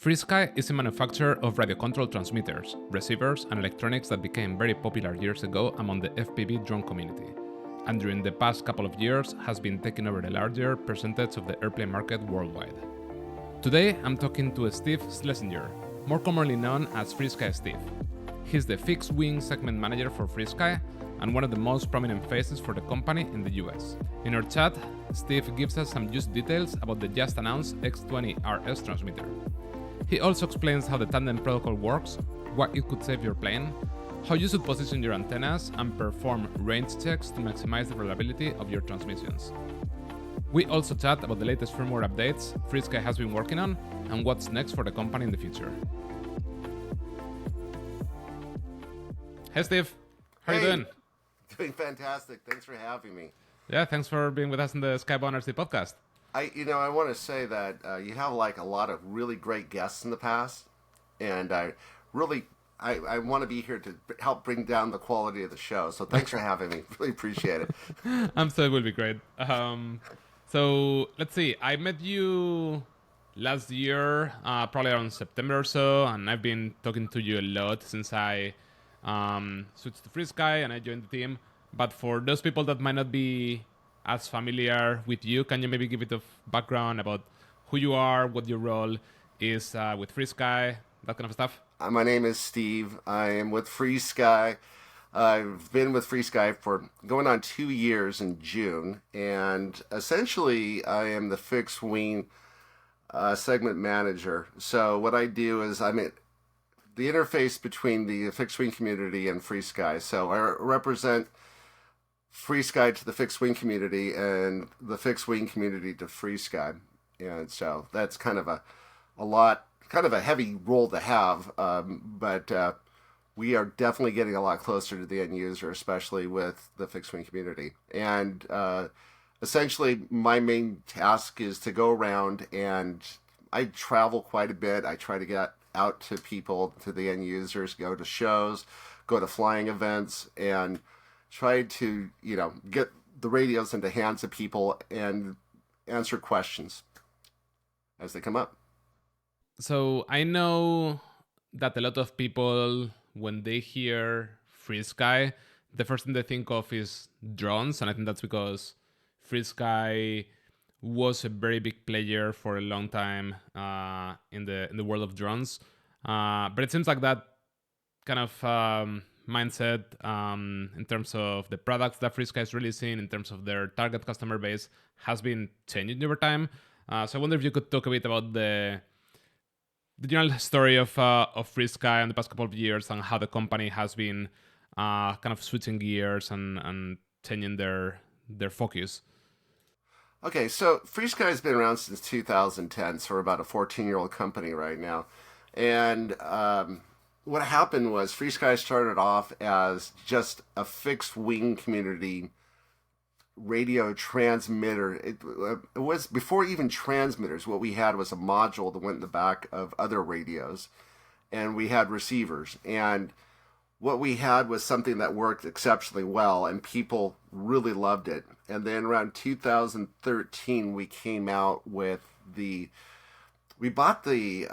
FrSky is a manufacturer of radio control transmitters, receivers, and electronics that became very popular years ago among the FPV drone community, and during the past couple of years has been taking over a larger percentage of the airplane market worldwide. Today I'm talking to Steve Schlesinger, more commonly known as FrSky Steve. He's the fixed wing segment manager for FrSky and one of the most prominent faces for the company in the US. In our chat, Steve gives us some used details about the just announced X20 RS transmitter. He also explains how the Tandem protocol works, what it could save your plane, how you should position your antennas, and perform range checks to maximize the reliability of your transmissions. We also chat about the latest firmware updates FrSky has been working on and what's next for the company in the future. Hey Steve, how are you doing? Doing fantastic. Thanks for having me. Yeah, thanks for being with us in the Skybound RC podcast. I want to say that you have like a lot of really great guests in the past, and I want to be here to help bring down the quality of the show. So thanks for having me. Really appreciate it. I'm sure it will be great. So let's see. I met you last year, probably around September or so, and I've been talking to you a lot since I switched to FrSky and I joined the team. But for those people that might not be as familiar with you, can you maybe give it a background about who you are, what your role is with FrSky, that kind of stuff? My name is Steve. I am with FrSky. I've been with FrSky for going on 2 years in June, and essentially I am the fixed wing segment manager. So what I do is I'm the interface between the fixed wing community and FrSky. So I represent FrSky to the fixed wing community and the fixed wing community to FrSky. And so that's kind of a heavy role to have, but we are definitely getting a lot closer to the end user, especially with the fixed wing community. And essentially my main task is to go around, and I travel quite a bit. I try to get out to people, to the end users, go to shows, go to flying events, and try to, get the radios into hands of people and answer questions as they come up. So I know that a lot of people, when they hear FrSky, the first thing they think of is drones, and I think that's because FrSky was a very big player for a long time in the world of drones. But it seems like that kind of mindset in terms of the products that FrSky is releasing, in terms of their target customer base, has been changing over time. So I wonder if you could talk a bit about the general story of FrSky in the past couple of years and how the company has been kind of switching gears and changing their focus. Okay, so FrSky has been around since 2010, so we're about a 14-year-old company right now. And what happened was FrSky started off as just a fixed wing community radio transmitter. It was before even transmitters. What we had was a module that went in the back of other radios, and we had receivers. And what we had was something that worked exceptionally well, and people really loved it. And then around 2013, we came out with we bought the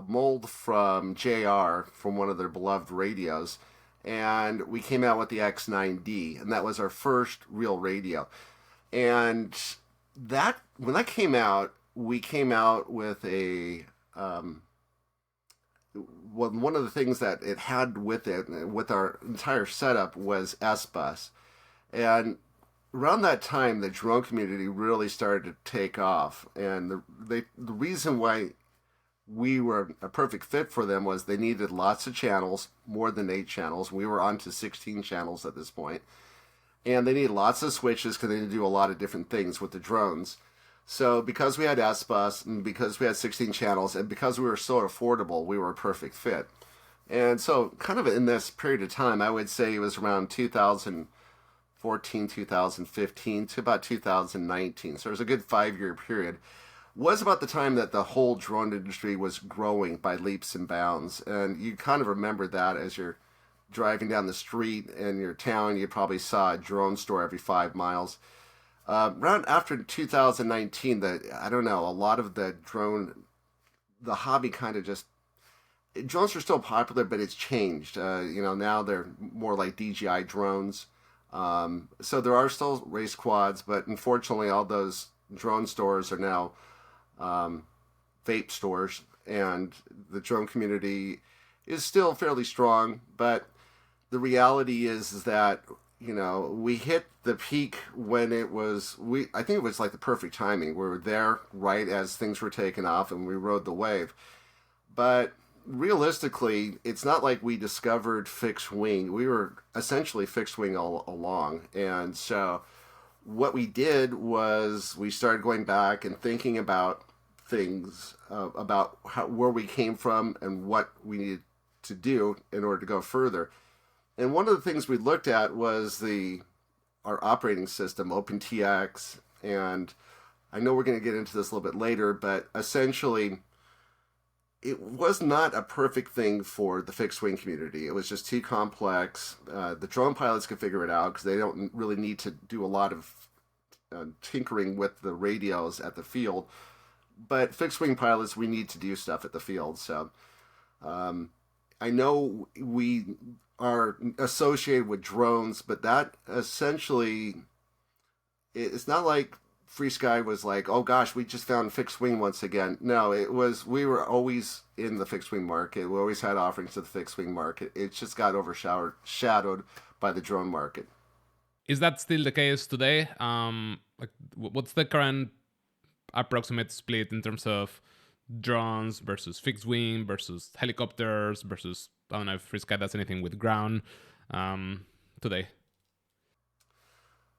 mold from JR, from one of their beloved radios, and we came out with the X9D, and that was our first real radio. And when that came out, we came out with one of the things that it had with it, with our entire setup, was S-Bus. And around that time, the drone community really started to take off. And the reason why we were a perfect fit for them was they needed lots of channels, more than 8 channels. We were on to 16 channels at this point. And they needed lots of switches because they need to do a lot of different things with the drones. So because we had S-Bus, and because we had 16 channels, and because we were so affordable, we were a perfect fit. And so kind of in this period of time, I would say it was around 2014, 2015 to about 2019. So it was a good 5-year period. Was about the time that the whole drone industry was growing by leaps and bounds. And you kind of remember that as you're driving down the street in your town, you probably saw a drone store every 5 miles. Around after 2019, a lot of the drone the hobby kind of just drones are still popular, but it's changed. Now they're more like DJI drones. So there are still race quads, but unfortunately, all those drone stores are now um, vape stores, and the drone community is still fairly strong. But the reality is that we hit the peak when it was I think it was like the perfect timing. We were there right as things were taking off, and we rode the wave. But realistically, it's not like we discovered fixed wing. We were essentially fixed wing all along. And so what we did was we started going back and thinking about things, about where we came from and what we needed to do in order to go further. And one of the things we looked at was our operating system, OpenTX. And I know we're going to get into this a little bit later, but essentially it was not a perfect thing for the fixed wing community. It was just too complex. The drone pilots could figure it out because they don't really need to do a lot of tinkering with the radios at the field. But fixed wing pilots, we need to do stuff at the field. So I know we are associated with drones, but that essentially, it's not like FrSky was like, oh gosh, we just found fixed wing once again. No, we were always in the fixed wing market. We always had offerings to the fixed wing market. It just got overshadowed by the drone market. Is that still the case today? What's the current approximate split in terms of drones versus fixed wing versus helicopters versus, I don't know if FrSky does anything with ground today?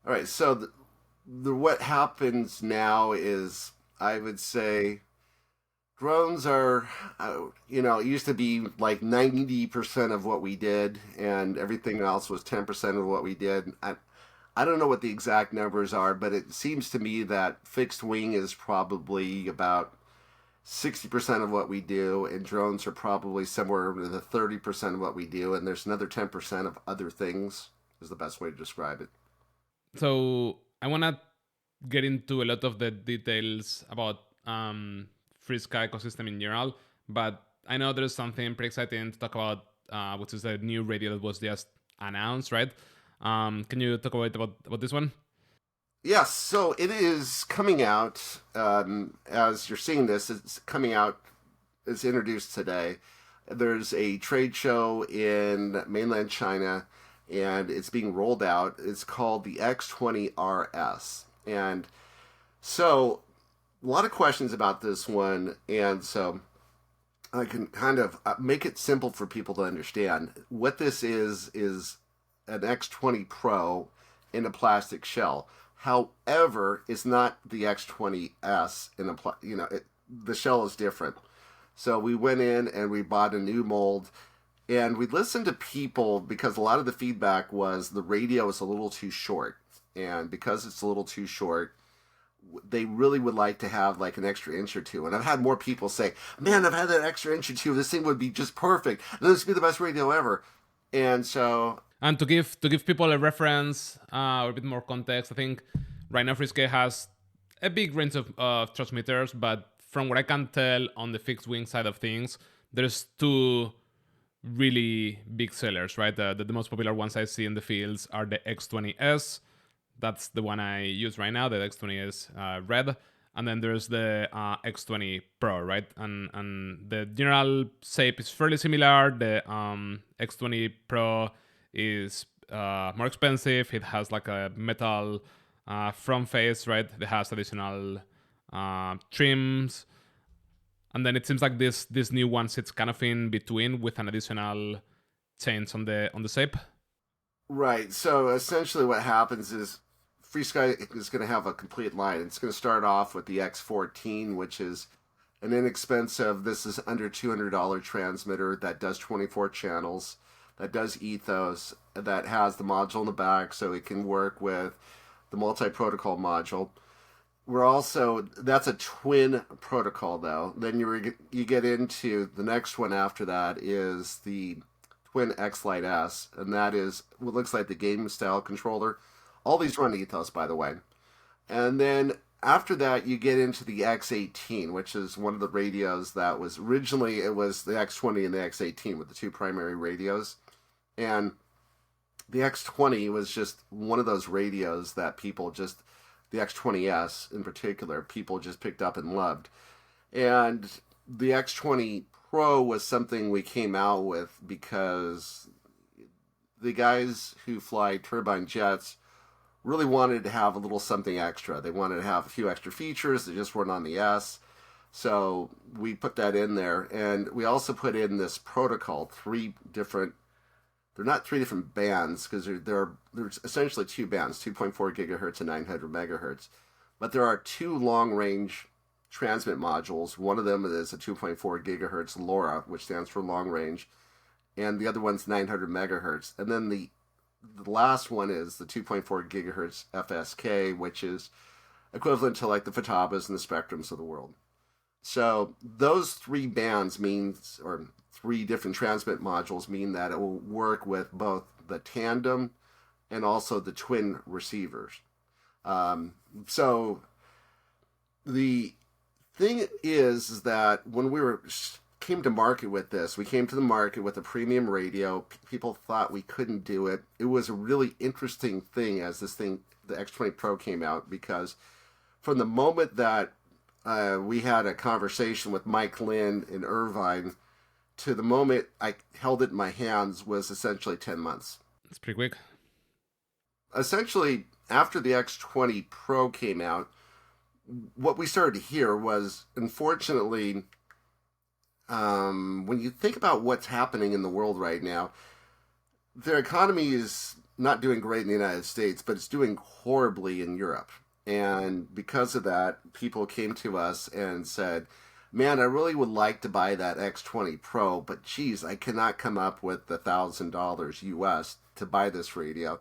All right, so what happens now is, I would say, drones are, it used to be like 90% of what we did, and everything else was 10% of what we did. I don't know what the exact numbers are, but it seems to me that fixed wing is probably about 60% of what we do, and drones are probably somewhere in the 30% of what we do, and there's another 10% of other things, is the best way to describe it. So I want to get into a lot of the details about FrSky ecosystem in general, but I know there's something pretty exciting to talk about, which is the new radio that was just announced, right? Can you talk a bit about this one? Yes, so it is coming out, as you're seeing this, it's coming out, it's introduced today. There's a trade show in mainland China, and it's being rolled out. It's called the X20 RS. And so, a lot of questions about this one, and so I can kind of make it simple for people to understand. What this is an X20 Pro in a plastic shell. However, it's not the X20S in the shell is different. So we went in and we bought a new mold, and we listened to people because a lot of the feedback was the radio is a little too short. And because it's a little too short, they really would like to have like an extra inch or two. And I've had more people say, man, I've had that extra inch or two. This thing would be just perfect. This would be the best radio ever. And so... And to give people a reference or a bit more context, I think right now FrSky has a big range of transmitters, but from what I can tell on the fixed wing side of things, there's two really big sellers, right? The most popular ones I see in the fields are the X20S. That's the one I use right now, the X20S red. And then there's the X20 Pro, right? And the general shape is fairly similar. The X20 Pro is more expensive. It has like a metal front face, right? It has additional trims. And then it seems like this new one sits kind of in between with an additional chains on the shape. Right. So essentially what happens is FrSky is going to have a complete line. It's going to start off with the X14, which is an inexpensive, this is under $200 transmitter that does 24 channels, that does Ethos, that has the module in the back so it can work with the multi-protocol module. That's a twin protocol though. Then you get into the next one after that is the Twin X Lite S, and that is what looks like the game style controller. All these run Ethos, by the way. And then After that, you get into the X18, which is one of the radios that was originally, it was the X20 and the X18 with the two primary radios. And the X20 was just one of those radios that people just, the X20S in particular, people just picked up and loved. And the X20 Pro was something we came out with because the guys who fly turbine jets really wanted to have a little something extra. They wanted to have a few extra features that just weren't on the S. So we put that in there. And we also put in this protocol, they're not three different bands because there's essentially two bands, 2.4 gigahertz and 900 megahertz. But there are two long-range transmit modules. One of them is a 2.4 gigahertz LoRa, which stands for long range, and the other one's 900 megahertz. And then the last one is the 2.4 gigahertz FSK, which is equivalent to like the Fatabas and the Spectrums of the world. So those three bands means, or three different transmit modules mean that it will work with both the Tandem and also the twin receivers. So the thing is that when came to market with this, we came to the market with a premium radio. People thought we couldn't do it. It was a really interesting thing as this thing, the X20 Pro, came out, because from the moment that we had a conversation with Mike Lynn in Irvine to the moment I held it in my hands was essentially 10 months. It's pretty quick. Essentially, after the X20 Pro came out, what we started to hear was, unfortunately, when you think about what's happening in the world right now, their economy is not doing great in the United States, but it's doing horribly in Europe. And because of that, people came to us and said, man, I really would like to buy that X20 Pro, but geez, I cannot come up with the $1,000 US to buy this radio.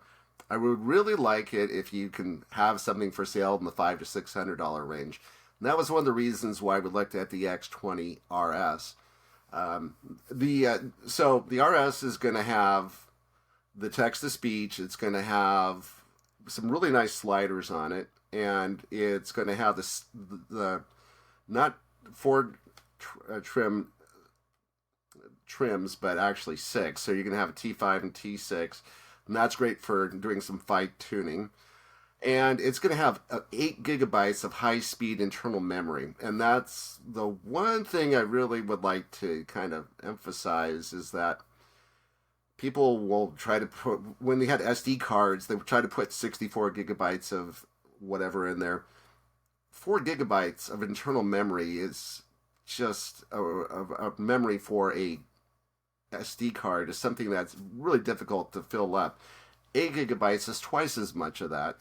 I would really like it if you can have something for sale in the $500 to $600 range. And that was one of the reasons why we looked at the X20 RS. So the RS is going to have the text-to-speech. It's going to have some really nice sliders on it, and it's going to have the not four trims, but actually 6. So you're going to have a T5 and T6, and that's great for doing some fight tuning. And it's going to have 8 gigabytes of high-speed internal memory. And that's the one thing I really would like to kind of emphasize, is that people will try to put, when they had SD cards, they would try to put 64 gigabytes of whatever in there. 4 gigabytes of internal memory is just a memory for a SD card is something that's really difficult to fill up. 8 gigabytes is twice as much of that.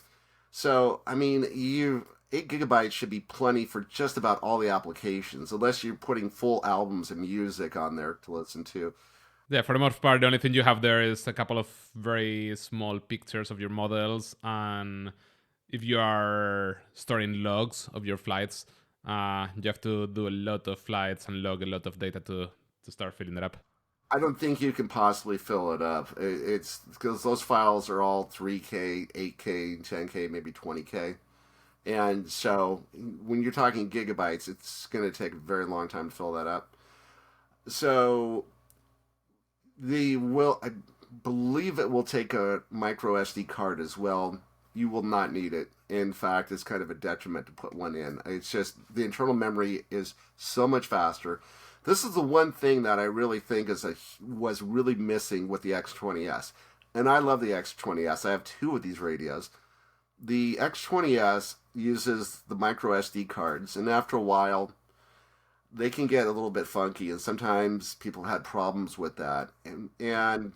So, I mean, 8 gigabytes should be plenty for just about all the applications, unless you're putting full albums of music on there to listen to. Yeah, for the most part, the only thing you have there is a couple of very small pictures of your models, and if you are storing logs of your flights, you have to do a lot of flights and log a lot of data to start filling it up. I don't think you can possibly fill it up. It's because those files are all 3K, 8K, 10K, maybe 20K. And so when you're talking gigabytes, it's going to take a very long time to fill that up. So I believe it will take a micro SD card as well. You will not need it. In fact, it's kind of a detriment to put one in. It's just the internal memory is so much faster. This is the one thing that I really think was really missing with the X20S. And I love the X20S. I have 2 of these radios. The X20S uses the micro SD cards, and after a while, they can get a little bit funky, and sometimes people had problems with that. And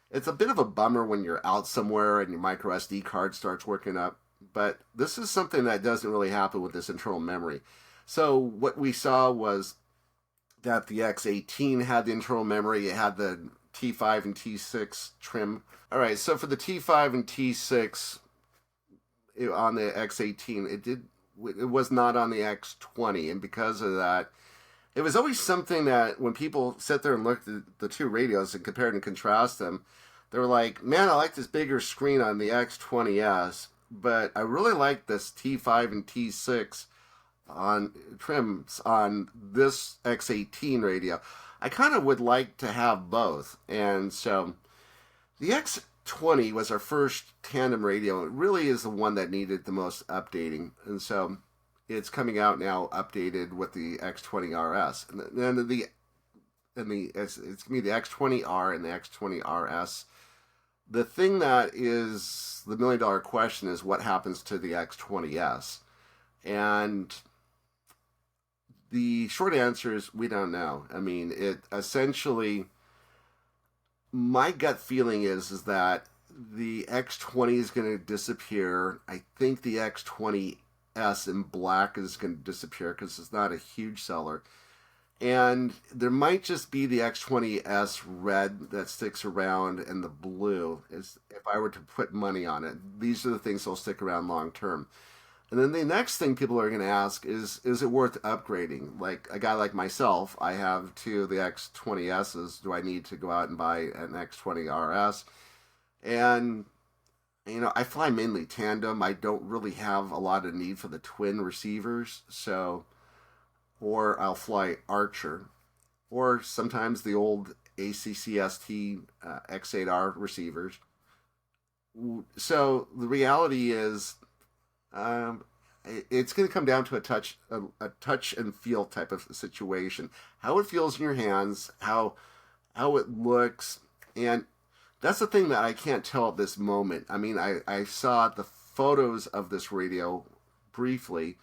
it's a bit of a bummer when you're out somewhere and your micro SD card starts working up. But this is something that doesn't really happen with this internal memory. So what we saw was that the X18 had the internal memory. It had the T5 and T6 trim. All right, so for the T5 and T6 on the X18, it was not on the X20, and because of that, it was always something that when people sit there and looked at the 2 radios and compared and contrast them, they were like, man, I like this bigger screen on the X20S, but I really like this T5 and T6 on trims on this X18 radio. I kind of would like to have both. And so the X20 was our first tandem radio. It really is the one that needed the most updating. And so it's coming out now updated with the X20 RS. And then it's going to be the X20R and the X20 RS. The thing that is the $1 million question is what happens to the X20S. And the short answer is we don't know. I mean, it essentially, my gut feeling is that the X20 is going to disappear. I think the X20S in black is going to disappear because it's not a huge seller. And there might just be the X20S red that sticks around and the blue. Is if I were to put money on it, these are the things that'll stick around long term. And then the next thing people are going to ask is it worth upgrading? Like a guy like myself, I have two of the X20Ss. Do I need to go out and buy an X20 RS? And, I fly mainly tandem. I don't really have a lot of need for the twin receivers. Or I'll fly Archer. Or sometimes the old ACCST X8R receivers. So the reality is, it's going to come down to a touch and feel type of situation. How it feels in your hands, how it looks, and that's the thing that I can't tell at this moment. I mean, I saw the photos of this radio briefly.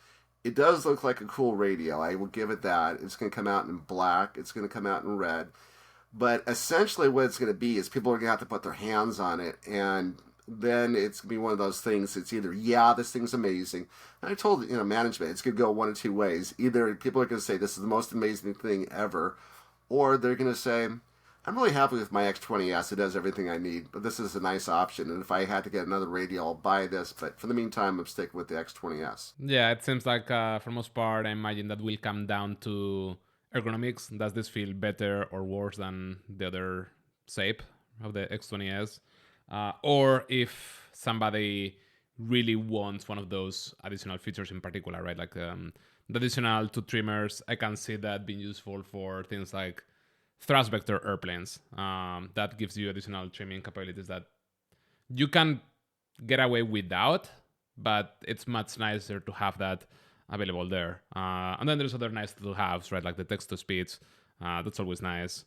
It does look like a cool radio. I will give it that. It's going to come out in black. It's going to come out in red. But essentially what it's going to be is people are going to have to put their hands on it, and then it's going to be one of those things. It's either, yeah, this thing's amazing. And I told, management, it's going to go one of two ways. Either people are going to say, this is the most amazing thing ever, or they're going to say, I'm really happy with my X20S. It does everything I need, but this is a nice option. And if I had to get another radio, I'll buy this. But for the meantime, I'm sticking with the X20S. Yeah, it seems like for most part, I imagine that will come down to ergonomics. Does this feel better or worse than the other shape of the X20S? Or if somebody really wants one of those additional features in particular, right? Like the additional two trimmers, I can see that being useful for things like thrust vector airplanes. That gives you additional trimming capabilities that you can get away without, but it's much nicer to have that available there. And then there's other nice to haves, right? Like the text to speech. That's always nice.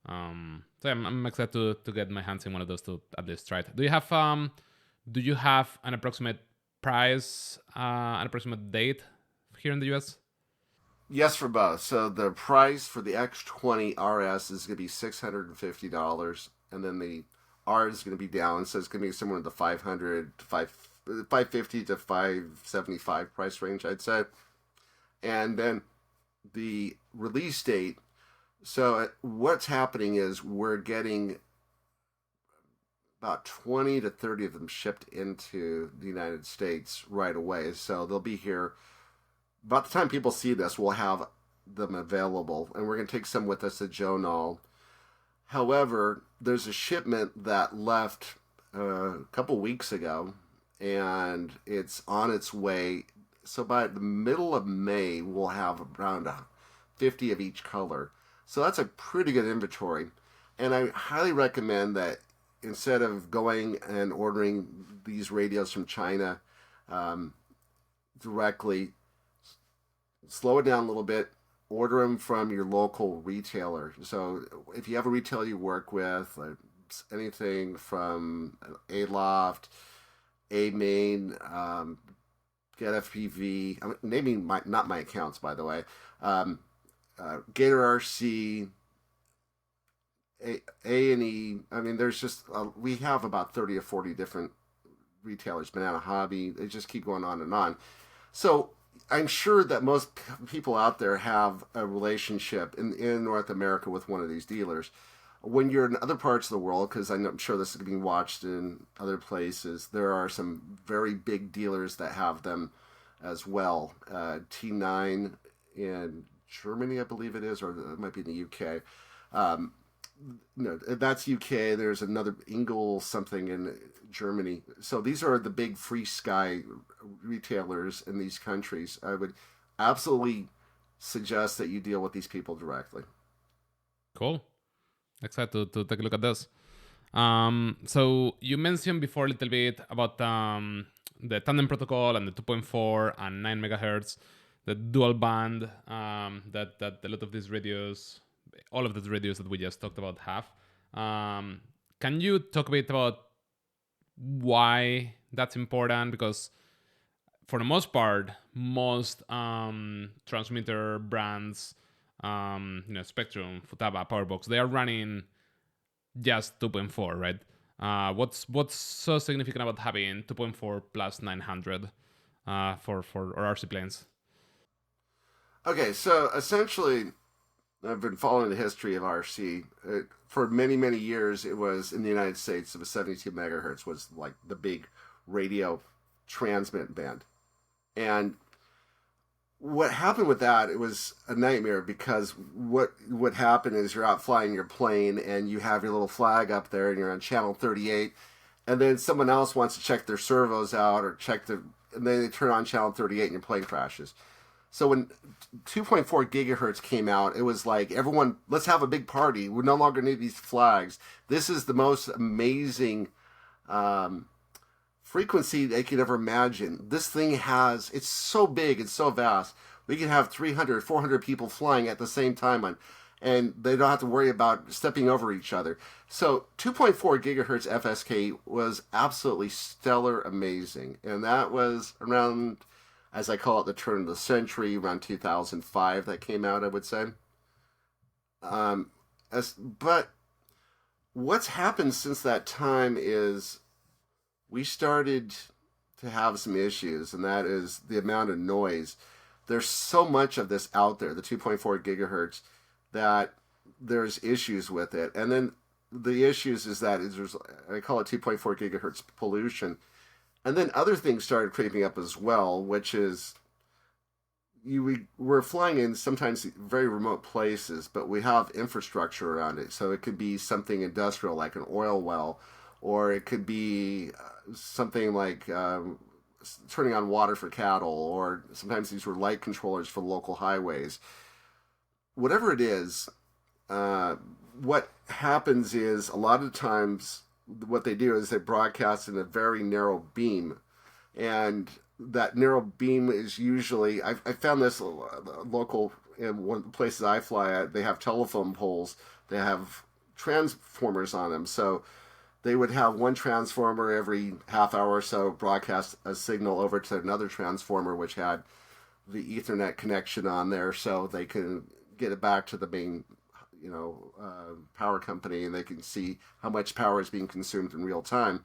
So I'm excited to get my hands in one of those to at least try it. Do you have an approximate price, an approximate date here in the US? Yes, for both. So the price for the X20 RS is going to be $650, and then the R is going to be down, so it's going to be somewhere in the 500 to 550 to 575 price range, I'd say. And then the release date. So what's happening is we're getting about 20 to 30 of them shipped into the United States right away. So they'll be here. About the time people see this, we'll have them available. And we're going to take some with us to Jonal. However, there's a shipment that left a couple weeks ago, and it's on its way. So by the middle of May, we'll have around 50 of each color. So that's a pretty good inventory. And I highly recommend that instead of going and ordering these radios from China directly, slow it down a little bit, order them from your local retailer. So if you have a retailer you work with, anything from A-Loft, A-Main, Get FPV, I'm naming not my accounts, by the way, Gator RC, A&E. I mean, there's just, we have about 30 or 40 different retailers, Banana Hobby, they just keep going on and on. So I'm sure that most people out there have a relationship in North America with one of these dealers. When you're in other parts of the world, because I'm sure this is being watched in other places, there are some very big dealers that have them as well. T9 in Germany, I believe it is, or it might be in the UK. no, that's UK. There's another Ingle something in Germany. So these are the big FrSky retailers in these countries. I would absolutely suggest that you deal with these people directly. Cool. Excited to take a look at this. So you mentioned before a little bit about the Tandem protocol and the 2.4 and 9 megahertz, the dual band that a lot of these radios, all of the radios that we just talked about have. Can you talk a bit about why that's important? Because for the most part, most transmitter brands, Spectrum, Futaba, Powerbox, they are running just 2.4, right? What's so significant about having 2.4 plus 900 for RC planes? Okay, so essentially, I've been following the history of RC. For many, many years, it was in the United States, it was 72 megahertz was like the big radio transmit band. And what happened with that, it was a nightmare because what would happen is you're out flying your plane and you have your little flag up there and you're on channel 38, and then someone else wants to check their servos out or and then they turn on channel 38 and your plane crashes. So when 2.4 gigahertz came out, it was like, everyone, let's have a big party. We no longer need these flags. This is the most amazing frequency they could ever imagine. This thing it's so big, it's so vast. We can have 300, 400 people flying at the same time and they don't have to worry about stepping over each other. So 2.4 gigahertz FSK was absolutely stellar amazing. And that was around, as I call it, the turn of the century, around 2005 that came out, I would say. But what's happened since that time is we started to have some issues, and that is the amount of noise. There's so much of this out there, the 2.4 gigahertz, that there's issues with it. And then the issues is that I call it 2.4 gigahertz pollution. And then other things started creeping up as well, which is we're flying in sometimes very remote places, but we have infrastructure around it. So it could be something industrial like an oil well, or it could be something like turning on water for cattle, or sometimes these were light controllers for local highways. Whatever it is, what happens is a lot of times what they do is they broadcast in a very narrow beam, and that narrow beam is usually, I found this local in one of the places I fly at. They have telephone poles, they have transformers on them, so they would have one transformer every half hour or so broadcast a signal over to another transformer which had the Ethernet connection on there, so they can get it back to the main power company, and they can see how much power is being consumed in real time.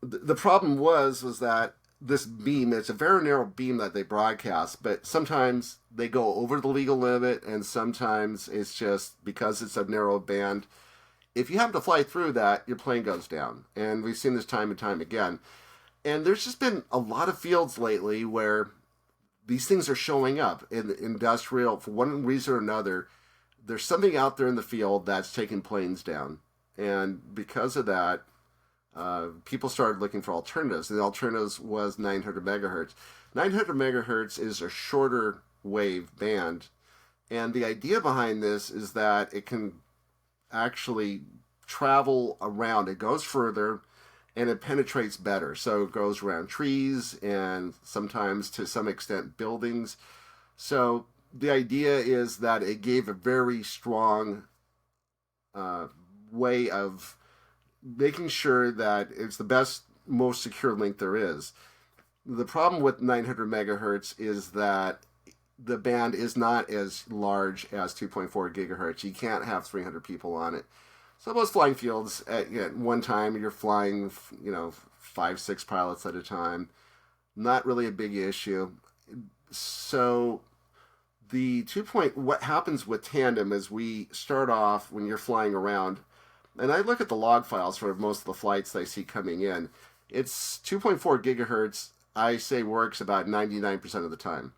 The problem was that this beam, it's a very narrow beam that they broadcast, but sometimes they go over the legal limit, and sometimes it's just because it's a narrow band. If you happen to fly through that, your plane goes down. And we've seen this time and time again. And there's just been a lot of fields lately where these things are showing up in industrial, for one reason or another. There's something out there in the field that's taking planes down. And because of that, people started looking for alternatives. And the alternatives was 900 megahertz. 900 megahertz is a shorter wave band. And the idea behind this is that it can actually travel around. It goes further and it penetrates better. So it goes around trees and sometimes to some extent buildings. So the idea is that it gave a very strong way of making sure that it's the best, most secure link there is. The problem with 900 megahertz is that the band is not as large as 2.4 gigahertz. You can't have 300 people on it. So most flying fields at one time you're flying, 5-6 pilots at a time. Not really a big issue. So what happens with Tandem is we start off when you're flying around, and I look at the log files for most of the flights I see coming in. It's 2.4 gigahertz, I say works about 99% of the time.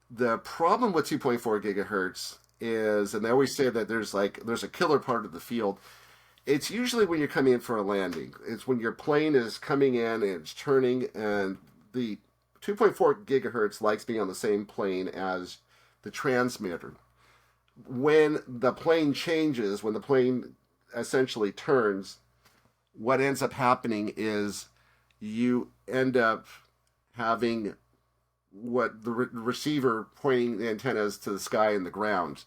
The problem with 2.4 gigahertz is, and they always say that there's a killer part of the field. It's usually when you're coming in for a landing. It's when your plane is coming in and it's turning, and the 2.4 gigahertz likes being on the same plane as the transmitter. When the plane changes, when the plane essentially turns, what ends up happening is you end up having what the receiver pointing the antennas to the sky and the ground.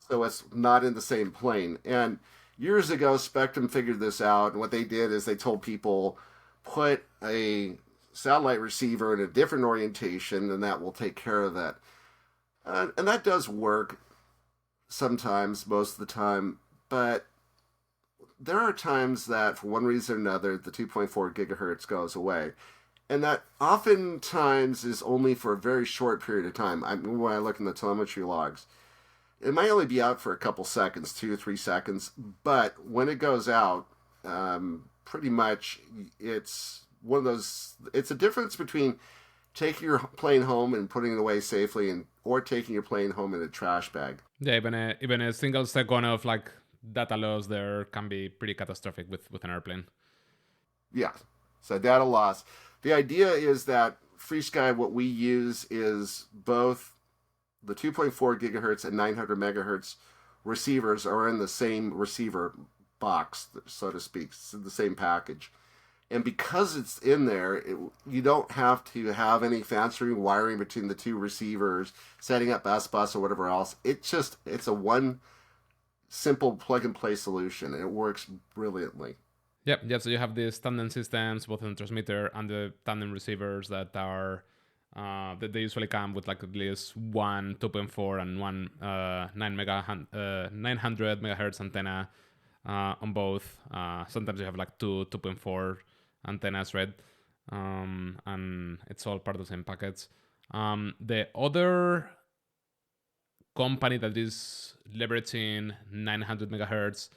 So it's not in the same plane. And years ago, Spectrum figured this out. And what they did is they told people, put a satellite receiver in a different orientation, and that will take care of that. And that does work sometimes, most of the time. But there are times that, for one reason or another, the 2.4 gigahertz goes away. And that oftentimes is only for a very short period of time. When I look in the telemetry logs, it might only be out for a couple seconds, 2 or 3 seconds. But when it goes out, pretty much it's one of those. It's a difference between taking your plane home and putting it away safely, or taking your plane home in a trash bag. Yeah, even a single second of like data loss there can be pretty catastrophic with an airplane. Yeah, so data loss. The idea is that FrSky, what we use is both the 2.4 gigahertz and 900 megahertz receivers are in the same receiver box, so to speak, the same package. And because it's in there, you don't have to have any fancy wiring between the two receivers, setting up S-Bus or whatever else. It's a one simple plug-and-play solution, and it works brilliantly. Yep, yeah, so you have these tandem systems, both in the transmitter and the tandem receivers that are, that they usually come with like at least one 2.4 and one 900 megahertz antenna on both. Sometimes you have like two 2.4 antennas, right? And it's all part of the same package. The other company that is leveraging 900 megahertz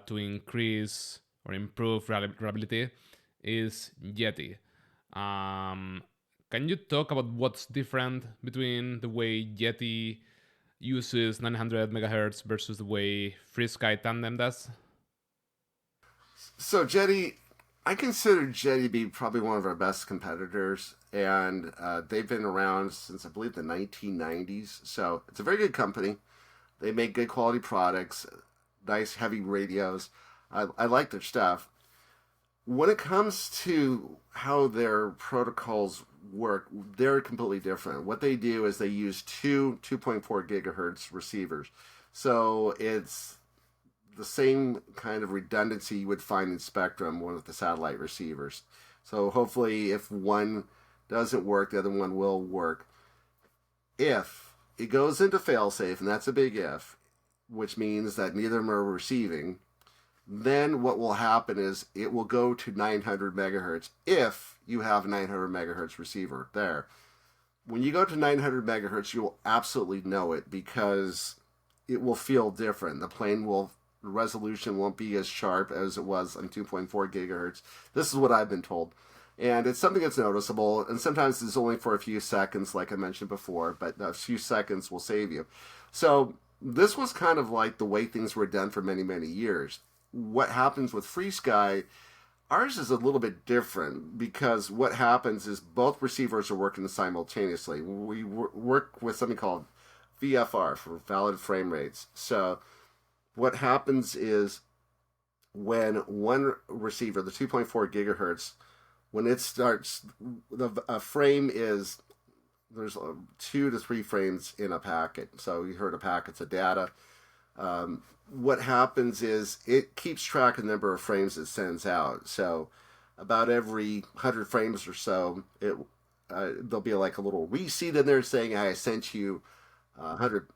to increase or improve reliability is Yeti. Can you talk about what's different between the way Yeti uses 900 megahertz versus the way FrSky Tandem does? So I consider Jetty to be probably one of our best competitors, and they've been around since, I believe, the 1990s. So it's a very good company. They make good quality products, nice heavy radios. I like their stuff. When it comes to how their protocols work, they're completely different. What they do is they use two 2.4 gigahertz receivers. So it's the same kind of redundancy you would find in Spectrum with the satellite receivers. So hopefully if one doesn't work, the other one will work. If it goes into failsafe, and that's a big if, which means that neither of them are receiving, then what will happen is it will go to 900 megahertz if you have a 900 megahertz receiver there. When you go to 900 megahertz, you will absolutely know it because it will feel different. The resolution won't be as sharp as it was on 2.4 gigahertz. This is what I've been told. And it's something that's noticeable, and sometimes it's only for a few seconds, like I mentioned before, but a few seconds will save you. So this was kind of like the way things were done for many, many years. What happens with FrSky, ours is a little bit different because what happens is both receivers are working simultaneously. We work with something called VFR, for valid frame rates. So what happens is when one receiver, the 2.4 gigahertz, when it starts, a frame is, there's 2 to 3 frames in a packet. So you heard a packet's of data. What happens is it keeps track of the number of frames it sends out. So about every 100 frames or so, there'll be like a little receipt in there saying, I sent you 100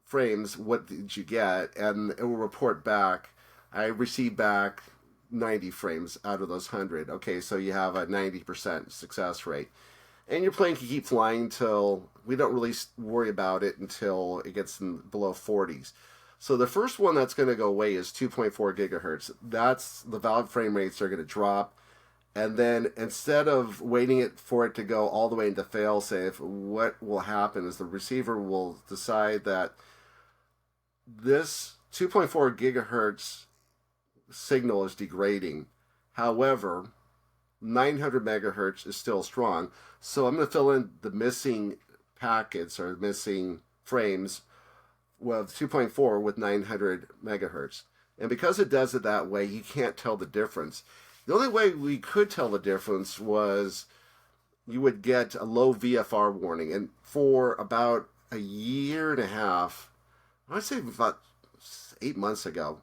frames. What did you get? And it will report back. I received back 90 frames out of those 100. Okay, so you have a 90% success rate. And your plane can keep flying until, we don't really worry about it until it gets below 40s. So the first one that's going to go away is 2.4 gigahertz. That's the valid frame rates are going to drop. And then instead of waiting for it to go all the way into failsafe, what will happen is the receiver will decide that this 2.4 gigahertz signal is degrading. However, 900 megahertz is still strong. So I'm going to fill in the missing packets or missing frames with 2.4 with 900 megahertz. And because it does it that way, you can't tell the difference. The only way we could tell the difference was you would get a low VFR warning. And for about a year and a half, I'd say about 8 months ago,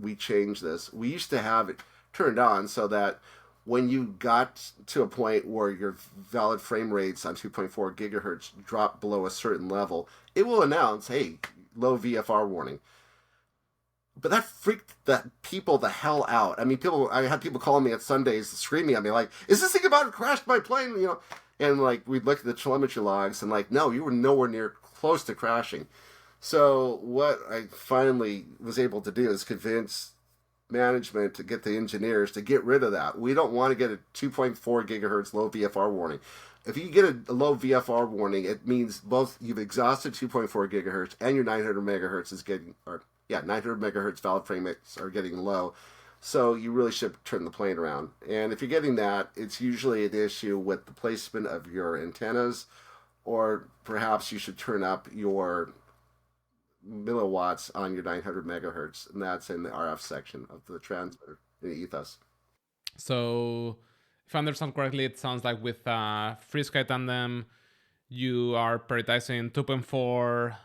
we changed this. We used to have it turned on so that when you got to a point where your valid frame rates on 2.4 gigahertz drop below a certain level, it will announce, hey, low VFR warning. But that freaked the people the hell out. I mean, I had people calling me at Sundays screaming at me like, is this thing about to crash my plane? You know, and like we'd look at the telemetry logs and like, no, you were nowhere near close to crashing. So what I finally was able to do is convince management to get the engineers to get rid of that. We don't want to get a 2.4 gigahertz low VFR warning. If you get a low VFR warning, it means both you've exhausted 2.4 gigahertz and your 900 megahertz is getting, 900 megahertz valid frame rates are getting low. So you really should turn the plane around. And if you're getting that, it's usually an issue with the placement of your antennas, or perhaps you should turn up your milliwatts on your 900 megahertz, and that's in the RF section of the transmitter in the Ethos. So, if I understand correctly, it sounds like with FrSky Tandem, you are prioritizing 2.4.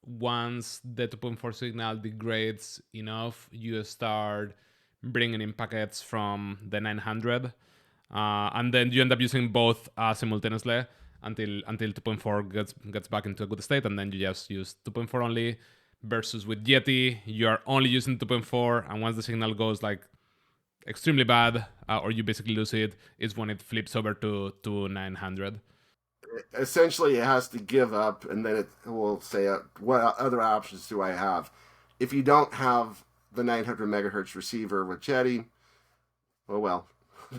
Once the 2.4 signal degrades enough, you start bringing in packets from the 900, and then you end up using both simultaneously until 2.4 gets back into a good state, and then you just use 2.4 only. Versus with Yeti, you are only using 2.4, and once the signal goes like extremely bad, or you basically lose it, is when it flips over to 900. Essentially, it has to give up, and then it will say, what other options do I have? If you don't have the 900 megahertz receiver with Yeti, well.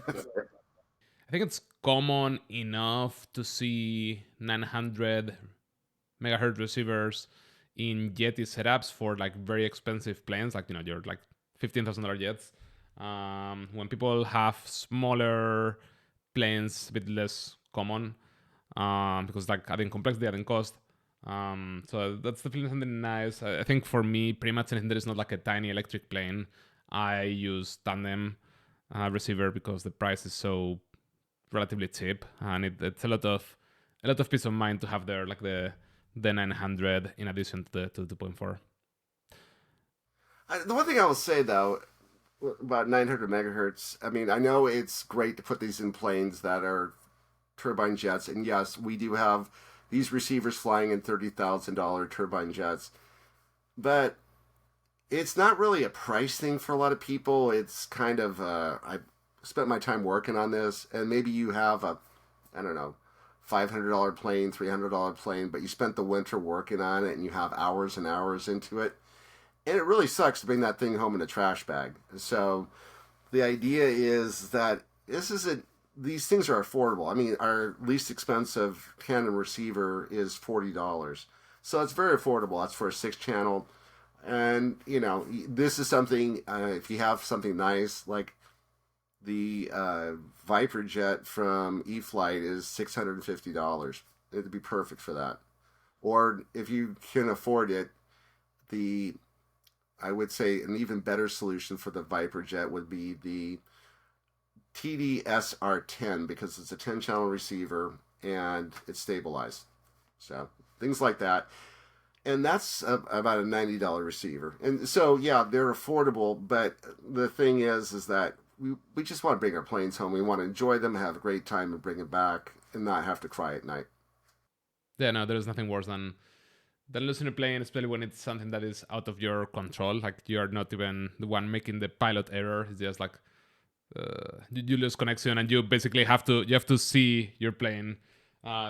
I think it's common enough to see 900 megahertz receivers in Yeti setups for like very expensive planes, like, you know, your like $15,000 jets. When people have smaller planes, a bit less common, because like adding complexity, adding cost. So that's definitely something nice. I think for me, pretty much anything that is not like a tiny electric plane, I use Tandem receiver because the price is so relatively cheap, and it's a lot of peace of mind to have there, like the 900 in addition to the 2.4. The one thing I will say though about 900 megahertz, I mean, I know it's great to put these in planes that are turbine jets, and yes, we do have these receivers flying in $30,000 turbine jets, but it's not really a price thing for a lot of people. It's kind of I spent my time working on this, and maybe you have a, I don't know, $500 plane, $300 plane, but you spent the winter working on it and you have hours and hours into it. And it really sucks to bring that thing home in a trash bag. So the idea is that these things are affordable. I mean, our least expensive Tandem receiver is $40. So it's very affordable. That's for a 6-channel. And, you know, this is something, if you have something nice, like the Viper jet from E-Flight is $650. It'd be perfect for that. Or if you can afford it, I would say an even better solution for the Viper jet would be the TDSR10, because it's a 10-channel receiver and it's stabilized. So things like that. And that's about a $90 receiver. And so, yeah, they're affordable, but the thing is that we just want to bring our planes home. We want to enjoy them, have a great time, and bring it back, and not have to cry at night. Yeah, no, there's nothing worse than losing a plane, especially when it's something that is out of your control. Like, you're not even the one making the pilot error. It's just like you lose connection, and you basically have to see your plane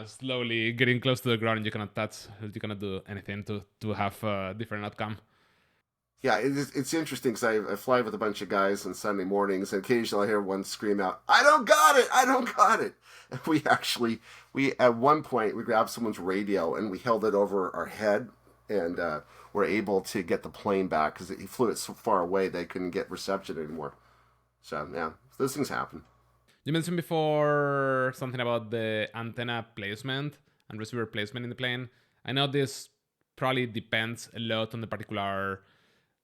slowly getting close to the ground, and you cannot do anything to have a different outcome. Yeah, it's interesting because I fly with a bunch of guys on Sunday mornings, and occasionally I hear one scream out, "I don't got it! I don't got it!" And we at one point we grabbed someone's radio and we held it over our head, and were able to get the plane back because he flew it so far away they couldn't get reception anymore. So yeah, those things happen. You mentioned before something about the antenna placement and receiver placement in the plane. I know this probably depends a lot on the particular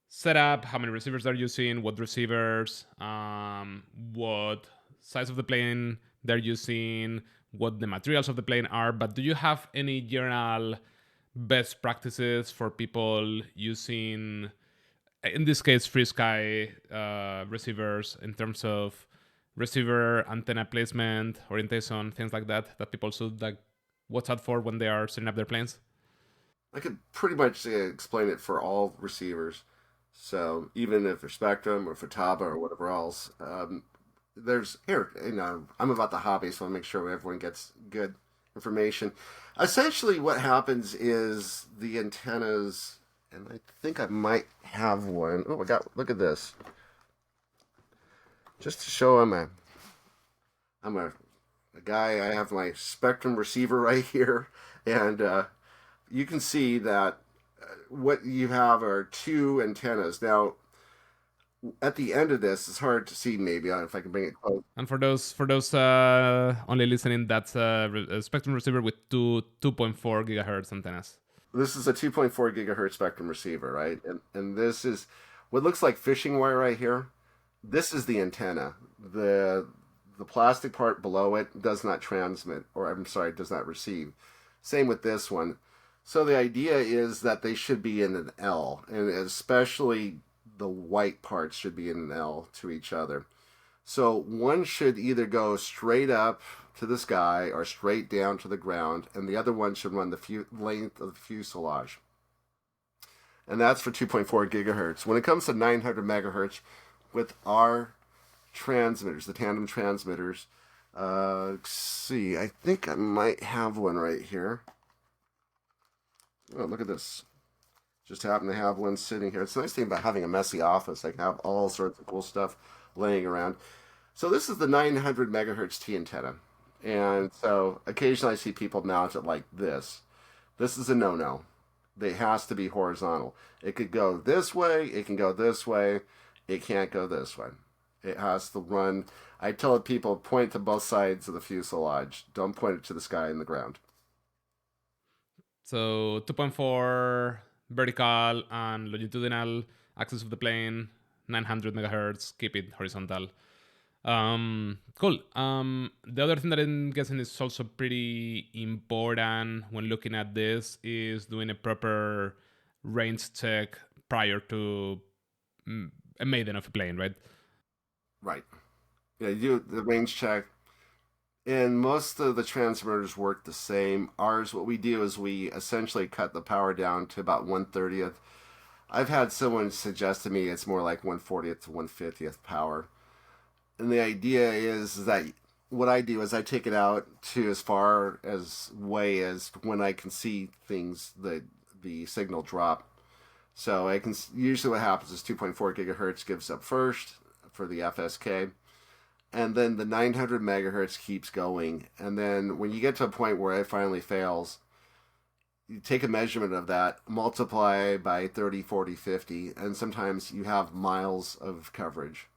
setup, how many receivers they're using, what receivers, what size of the plane they're using, what the materials of the plane are. But do you have any general best practices for people using, in this case, FrSky receivers in terms of receiver antenna placement, orientation, things like that, that people should like watch out for when they are setting up their planes? I could pretty much explain it for all receivers. So even if they're Spectrum or Futaba or whatever else, there's here. I'm about the hobby, so I make sure everyone gets good information. Essentially, what happens is the antennas, and I think I might have one. Oh, I got. Look at this. Just to show I'm a guy. I have my Spectrum receiver right here, and you can see that what you have are two antennas. Now, at the end of this, it's hard to see. Maybe if I can bring it close. And for those only listening, that's a Spectrum receiver with two 2.4 gigahertz antennas. This is a 2.4 gigahertz Spectrum receiver, right? And this is what looks like fishing wire right here. This is the antenna. The plastic part below it does not transmit, or I'm sorry, does not receive. Same with this one. So the idea is that they should be in an L, and especially the white parts should be in an L to each other. So one should either go straight up to the sky or straight down to the ground, and the other one should run the length of the fuselage. And that's for 2.4 gigahertz. When it comes to 900 megahertz, with our transmitters, the tandem transmitters, let's see, I think I might have one right here. Oh, look at this. Just happen to have one sitting here. It's the nice thing about having a messy office. I can have all sorts of cool stuff laying around. So this is the 900 megahertz T antenna. And so occasionally I see people mount it like this. This is a no-no. It has to be horizontal. It could go this way. It can go this way. It can't go this way. It has to run. I tell people, point to both sides of the fuselage. Don't point it to the sky and the ground. So 2.4 vertical and longitudinal axis of the plane, 900 megahertz, keep it horizontal. Cool. The other thing that I'm guessing is also pretty important when looking at this is doing a proper range check prior to a maiden of a plane, right? Right. Yeah, you do the range check. And most of the transmitters work the same. Ours, what we do is we essentially cut the power down to about 1/30th. I've had someone suggest to me it's more like 1/40th to 1/50th power. And the idea is that what I do is I take it out to as far as way as when I can see things, the signal drop. So I can usually what happens is 2.4 gigahertz gives up first for the FSK. And then the 900 megahertz keeps going. And then when you get to a point where it finally fails, you take a measurement of that, multiply by 30, 40, 50, and sometimes you have miles of coverage,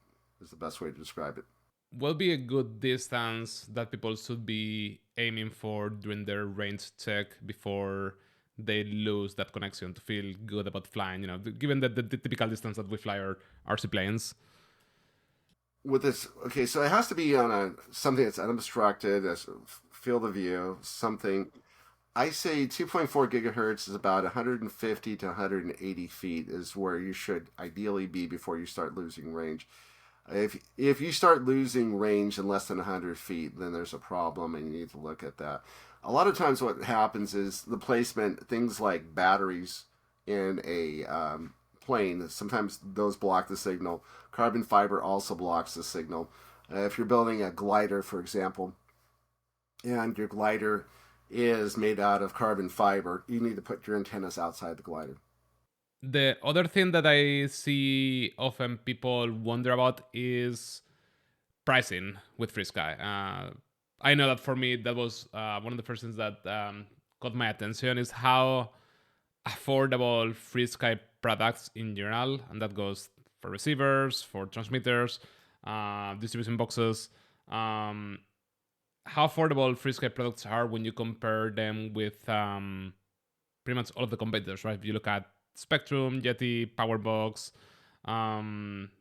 is the best way to describe it. What will be a good distance that people should be aiming for during their range check before they lose that connection to feel good about flying? You know, given that the typical distance that we fly are RC planes. With this, okay, so it has to be on something that's unobstructed, as field of view, something. I say 2.4 gigahertz is about 150 to 180 feet is where you should ideally be before you start losing range. If you start losing range in less than 100 feet, then there's a problem and you need to look at that. A lot of times what happens is the placement, things like batteries in a plane, sometimes those block the signal. Carbon fiber also blocks the signal. If you're building a glider, for example, and your glider is made out of carbon fiber, you need to put your antennas outside the glider. The other thing that I see often people wonder about is pricing with FrSky. I know that for me, that was one of the first things that caught my attention is how affordable FrSky products in general, and that goes for receivers, for transmitters, distribution boxes. How affordable FrSky products are when you compare them with pretty much all of the competitors, right? If you look at Spectrum, Yeti, Powerbox,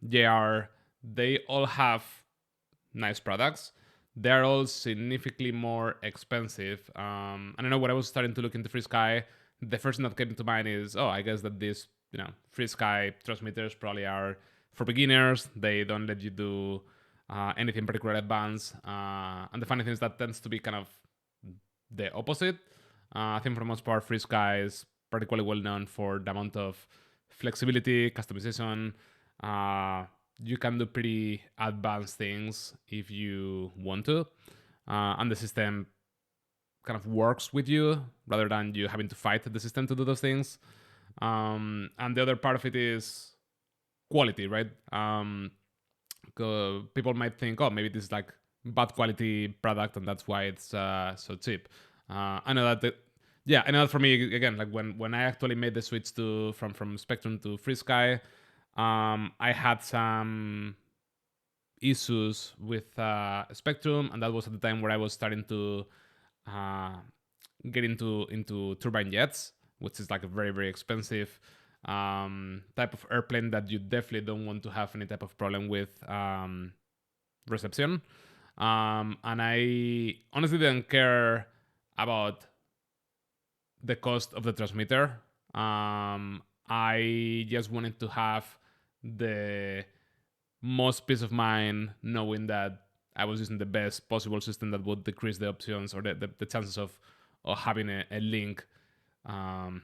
JR, they all have nice products. They're all significantly more expensive. And I know when I was starting to look into FrSky, the first thing that came to mind is, oh, I guess that these, FrSky transmitters probably are for beginners. They don't let you do anything particularly advanced. And the funny thing is that tends to be kind of the opposite. I think for the most part, FrSky is particularly well known for the amount of flexibility, customization. You can do pretty advanced things if you want to. And the system kind of works with you rather than you having to fight the system to do those things. And the other part of it is quality, right? People might think, oh, maybe this is like bad quality product and that's why it's so cheap. I know that I know that for me again, like when I actually made the switch to from Spectrum to FrSky, I had some issues with Spectrum, and that was at the time where I was starting to get into turbine jets, which is like a very very expensive type of airplane that you definitely don't want to have any type of problem with reception. And I honestly didn't care about the cost of the transmitter. I just wanted to have the most peace of mind knowing that I was using the best possible system that would decrease the options or the chances of having a link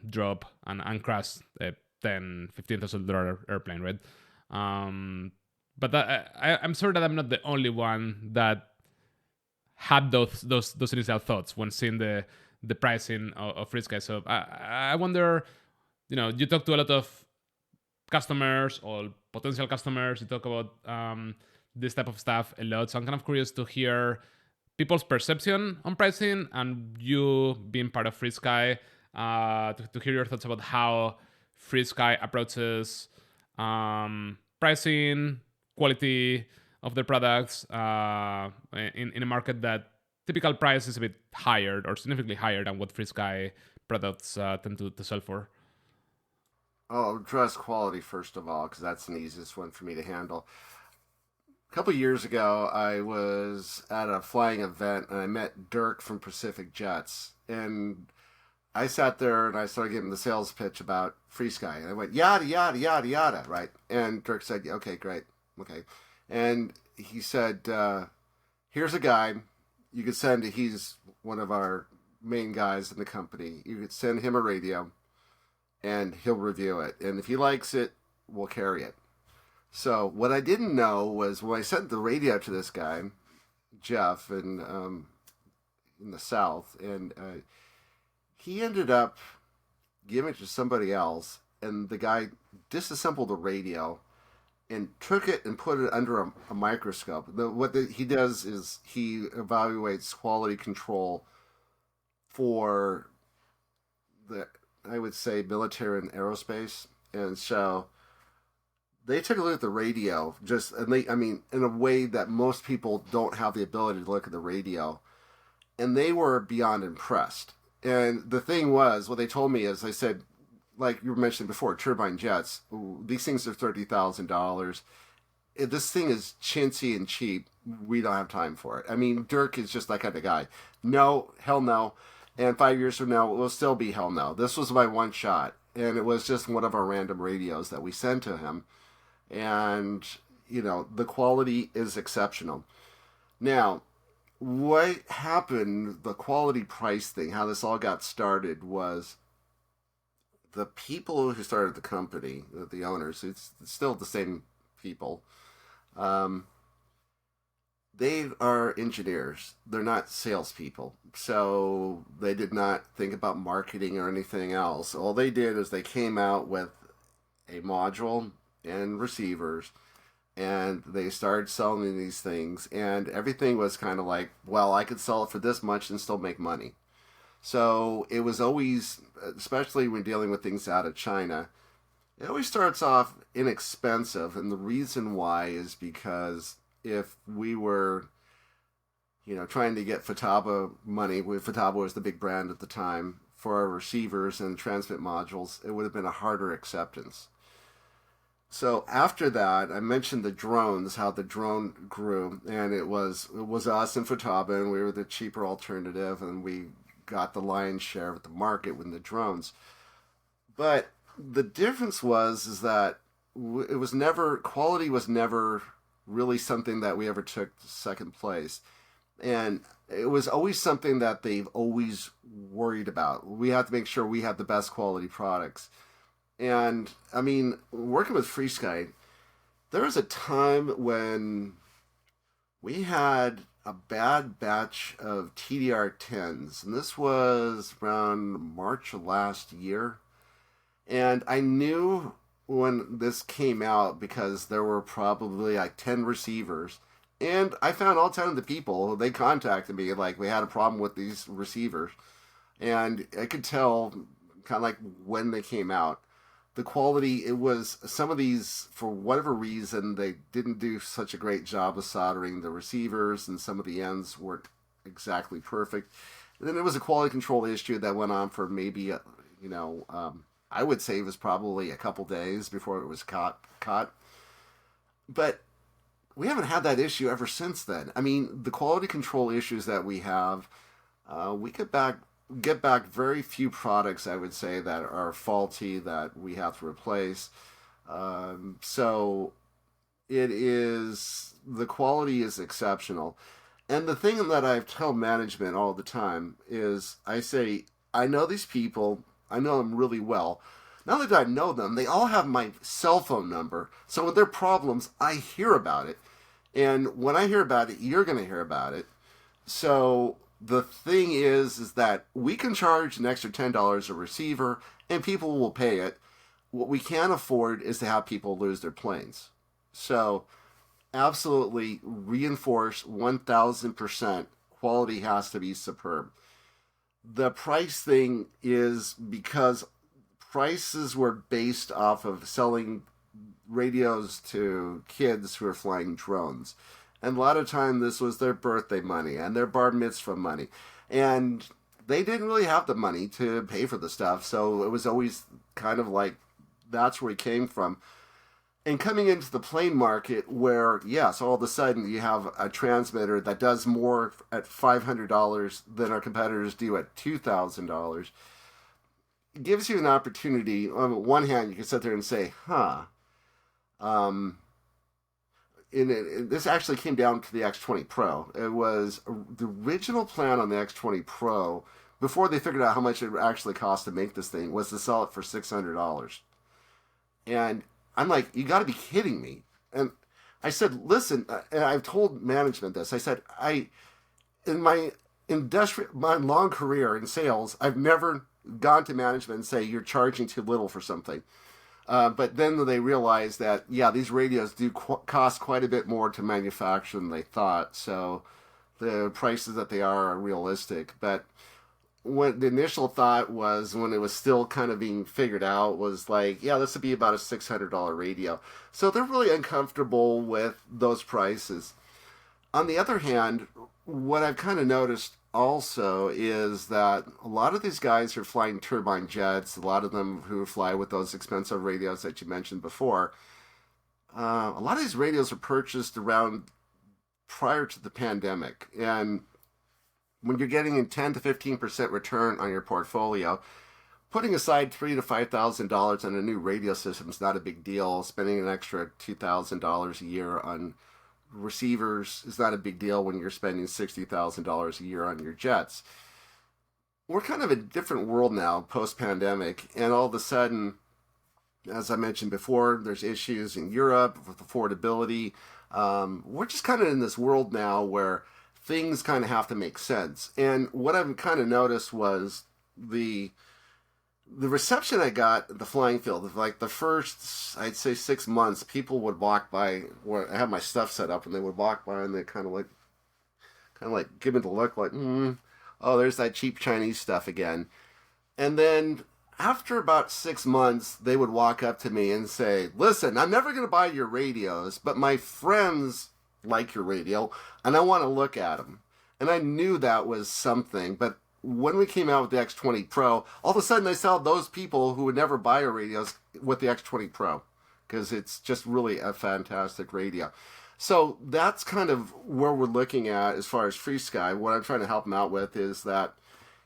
drop and crash a $10,000-$15,000 airplane, right? But I'm sure that I'm not the only one that had those initial thoughts when seeing the pricing of FrSky. So I wonder, you talk to a lot of customers or potential customers. You talk about this type of stuff a lot. So I'm kind of curious to hear people's perception on pricing and you being part of FrSky, to hear your thoughts about how FrSky approaches pricing, quality of their products in a market that typical price is a bit higher or significantly higher than what FrSky products tend to sell for. Oh, address quality first of all, because that's the easiest one for me to handle. A couple years ago, I was at a flying event and I met Dirk from Pacific Jets. And I sat there and I started giving the sales pitch about FrSky. And I went, yada, yada, yada, yada, right? And Dirk said, okay, great. Okay. And he said, here's a guy you could send, he's one of our main guys in the company. You could send him a radio and he'll review it. And if he likes it, we'll carry it. So what I didn't know was when I sent the radio to this guy, Jeff, in the South, and he ended up giving it to somebody else, and the guy disassembled the radio and took it and put it under a microscope. He does is he evaluates quality control for the, I would say, military and aerospace. And so they took a look at the radio, in a way that most people don't have the ability to look at the radio. And they were beyond impressed. And the thing was, what they told me is, they said, like you were mentioning before, turbine jets, these things are $30,000. If this thing is chintzy and cheap, we don't have time for it. I mean, Dirk is just that kind of guy. No, hell no. And 5 years from now, it will still be hell no. This was my one shot. And it was just one of our random radios that we sent to him. And, the quality is exceptional. Now, what happened, the quality price thing, how this all got started was the people who started the company, the owners, it's still the same people. They are engineers. They're not salespeople. So they did not think about marketing or anything else. All they did is they came out with a module and receivers, and they started selling these things, and everything was kind of like, well, I could sell it for this much and still make money. So it was always, especially when dealing with things out of China, it always starts off inexpensive. And the reason why is because if we were, trying to get Futaba money, Futaba was the big brand at the time, for our receivers and transmit modules, it would have been a harder acceptance. So after that, I mentioned the drones, how the drone grew, and it was us and Futaba, and we were the cheaper alternative, and we got the lion's share of the market with the drones. But the difference is that it was never, quality was never really something that we ever took second place. And it was always something that they've always worried about. We have to make sure we have the best quality products. And I mean, working with FrSky, there was a time when we had a bad batch of TDR10s, and this was around March of last year. And I knew when this came out because there were probably like 10 receivers. And I found all 10 of the people, they contacted me, like, we had a problem with these receivers. And I could tell kind of like when they came out. The quality, it was, some of these, for whatever reason, they didn't do such a great job of soldering the receivers, and some of the ends weren't exactly perfect. And then there was a quality control issue that went on for maybe, I would say it was probably a couple days before it was caught. But we haven't had that issue ever since then. I mean, the quality control issues that we have, we get back very few products, I would say, that are faulty that we have to replace. So it is, the quality is exceptional. And the thing that I tell management all the time is, I say, I know these people, I know them really well. Not only do I know them, they all have my cell phone number. So with their problems, I hear about it. And when I hear about it, you're going to hear about it. So the thing is that we can charge an extra $10 a receiver, and people will pay it. What we can't afford is to have people lose their planes. So absolutely reinforce 1,000%. Quality has to be superb. The price thing is because prices were based off of selling radios to kids who are flying drones. And a lot of time this was their birthday money and their bar mitzvah money. And they didn't really have the money to pay for the stuff. So it was always kind of like, that's where it came from. And coming into the plane market where, yes, all of a sudden you have a transmitter that does more at $500 than our competitors do at $2,000, it gives you an opportunity. On one hand, you can sit there and say, this actually came down to the X20 Pro. It was the original plan on the X20 Pro, before they figured out how much it actually cost to make this thing, was to sell it for $600. And I'm like, you got to be kidding me. And I said, listen, and I've told management this. I said, in my long career in sales, I've never gone to management and say, you're charging too little for something. But then they realized that, yeah, these radios do cost quite a bit more to manufacture than they thought. So the prices that they are realistic. But what the initial thought was, when it was still kind of being figured out, was like, yeah, this would be about a $600 radio. So they're really uncomfortable with those prices. On the other hand, what I've kind of noticed also is that a lot of these guys are flying turbine jets, a lot of them who fly with those expensive radios that you mentioned before. A lot of these radios were purchased around prior to the pandemic. And when you're getting a 10 to 15% return on your portfolio, putting aside $3,000 to $5,000 on a new radio system is not a big deal. Spending an extra $2,000 a year on receivers is not a big deal when you're spending $60,000 a year on your jets. We're kind of a different world now, post-pandemic, and all of a sudden, as I mentioned before, there's issues in Europe with affordability. We're just kind of in this world now where things kind of have to make sense. And what I've kind of noticed was the reception I got at the flying field. Like the first, I'd say 6 months, people would walk by where I had my stuff set up, and they would walk by and they kind of like give me the look like, oh, there's that cheap Chinese stuff again. And then after about 6 months, they would walk up to me and say, listen, I'm never going to buy your radios, but my friends like your radio, and I want to look at them. And I knew that was something, but when we came out with the X20 Pro, all of a sudden I saw those people who would never buy our radios with the X20 Pro, because it's just really a fantastic radio. So that's kind of where we're looking at as far as FrSky. What I'm trying to help them out with is that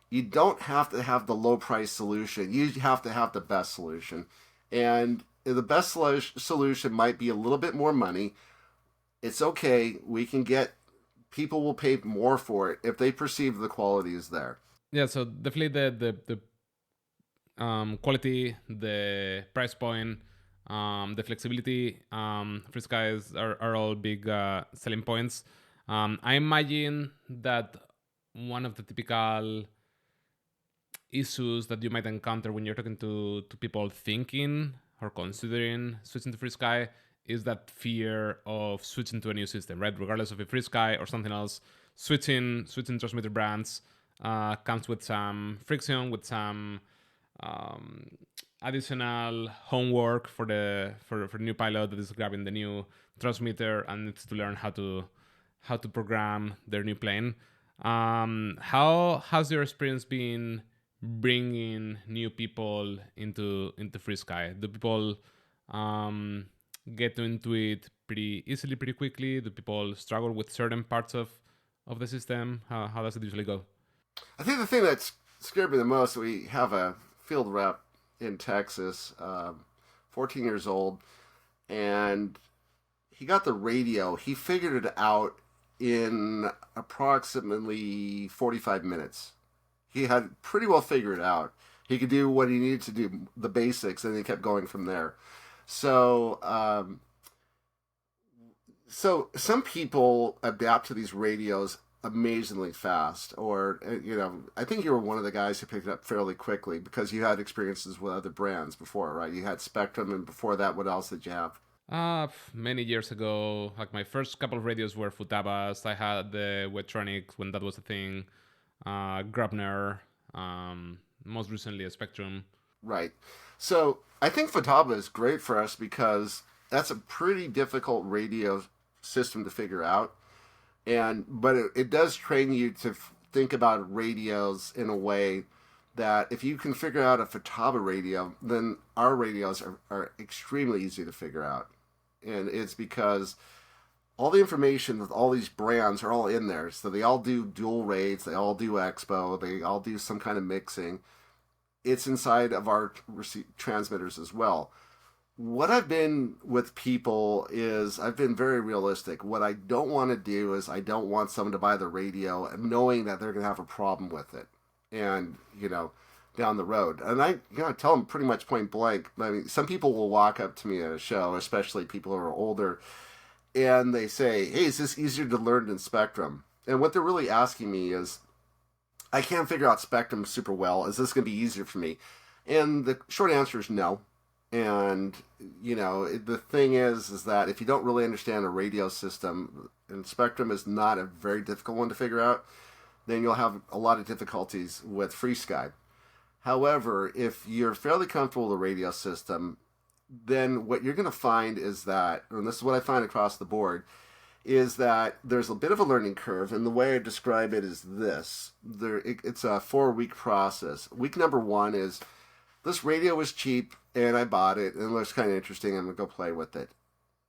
you don't have to have the low price solution. You have to have the best solution. And the best solution might be a little bit more money. It's okay. We can get, people will pay more for it if they perceive the quality is there. Yeah, so definitely the quality, the price point, the flexibility, FrSky are all big selling points. I imagine that one of the typical issues that you might encounter when you're talking to people thinking or considering switching to FrSky is that fear of switching to a new system, right? Regardless of a FrSky or something else, switching transmitter brands comes with some friction, with some additional homework for the new pilot that is grabbing the new transmitter and needs to learn how to program their new plane. How has your experience been bringing new people into FrSky? Do people get into it pretty easily, pretty quickly? Do people struggle with certain parts of the system? How does it usually go? I think the thing that's scared me the most, we have a field rep in Texas, 14 years old, and he got the radio. He figured it out in approximately 45 minutes. He had pretty well figured it out. He could do what he needed to do, the basics, and he kept going from there. So, so some people adapt to these radios amazingly fast, or I think you were one of the guys who picked it up fairly quickly because you had experiences with other brands before, right? You had Spectrum, and before that, what else did you have? Many years ago, like my first couple of radios were Futabas. I had the Wetronics when that was a thing. Grabner, most recently a Spectrum. Right. So I think Futaba is great for us because that's a pretty difficult radio system to figure out. But it does train you to think about radios in a way that if you can figure out a Futaba radio, then our radios are extremely easy to figure out. And it's because all the information with all these brands are all in there. So they all do dual rates, they all do expo, they all do some kind of mixing. It's inside of our transmitters as well. What I've been with people is I've been very realistic. What I don't want to do is I don't want someone to buy the radio and knowing that they're going to have a problem with it. And, down the road. And I tell them pretty much point blank. I mean, some people will walk up to me at a show, especially people who are older, and they say, hey, is this easier to learn than Spectrum? And what they're really asking me is, I can't figure out Spectrum super well. Is this going to be easier for me? And the short answer is no. And, the thing is that if you don't really understand a radio system, and Spectrum is not a very difficult one to figure out, then you'll have a lot of difficulties with FrSky. However, if you're fairly comfortable with the radio system, then what you're going to find is that, and this is what I find across the board, is that there's a bit of a learning curve, and the way I describe it is this. It's a 4-week process. Week number 1 is, this radio was cheap, and I bought it, and it looks kind of interesting, I'm going to go play with it.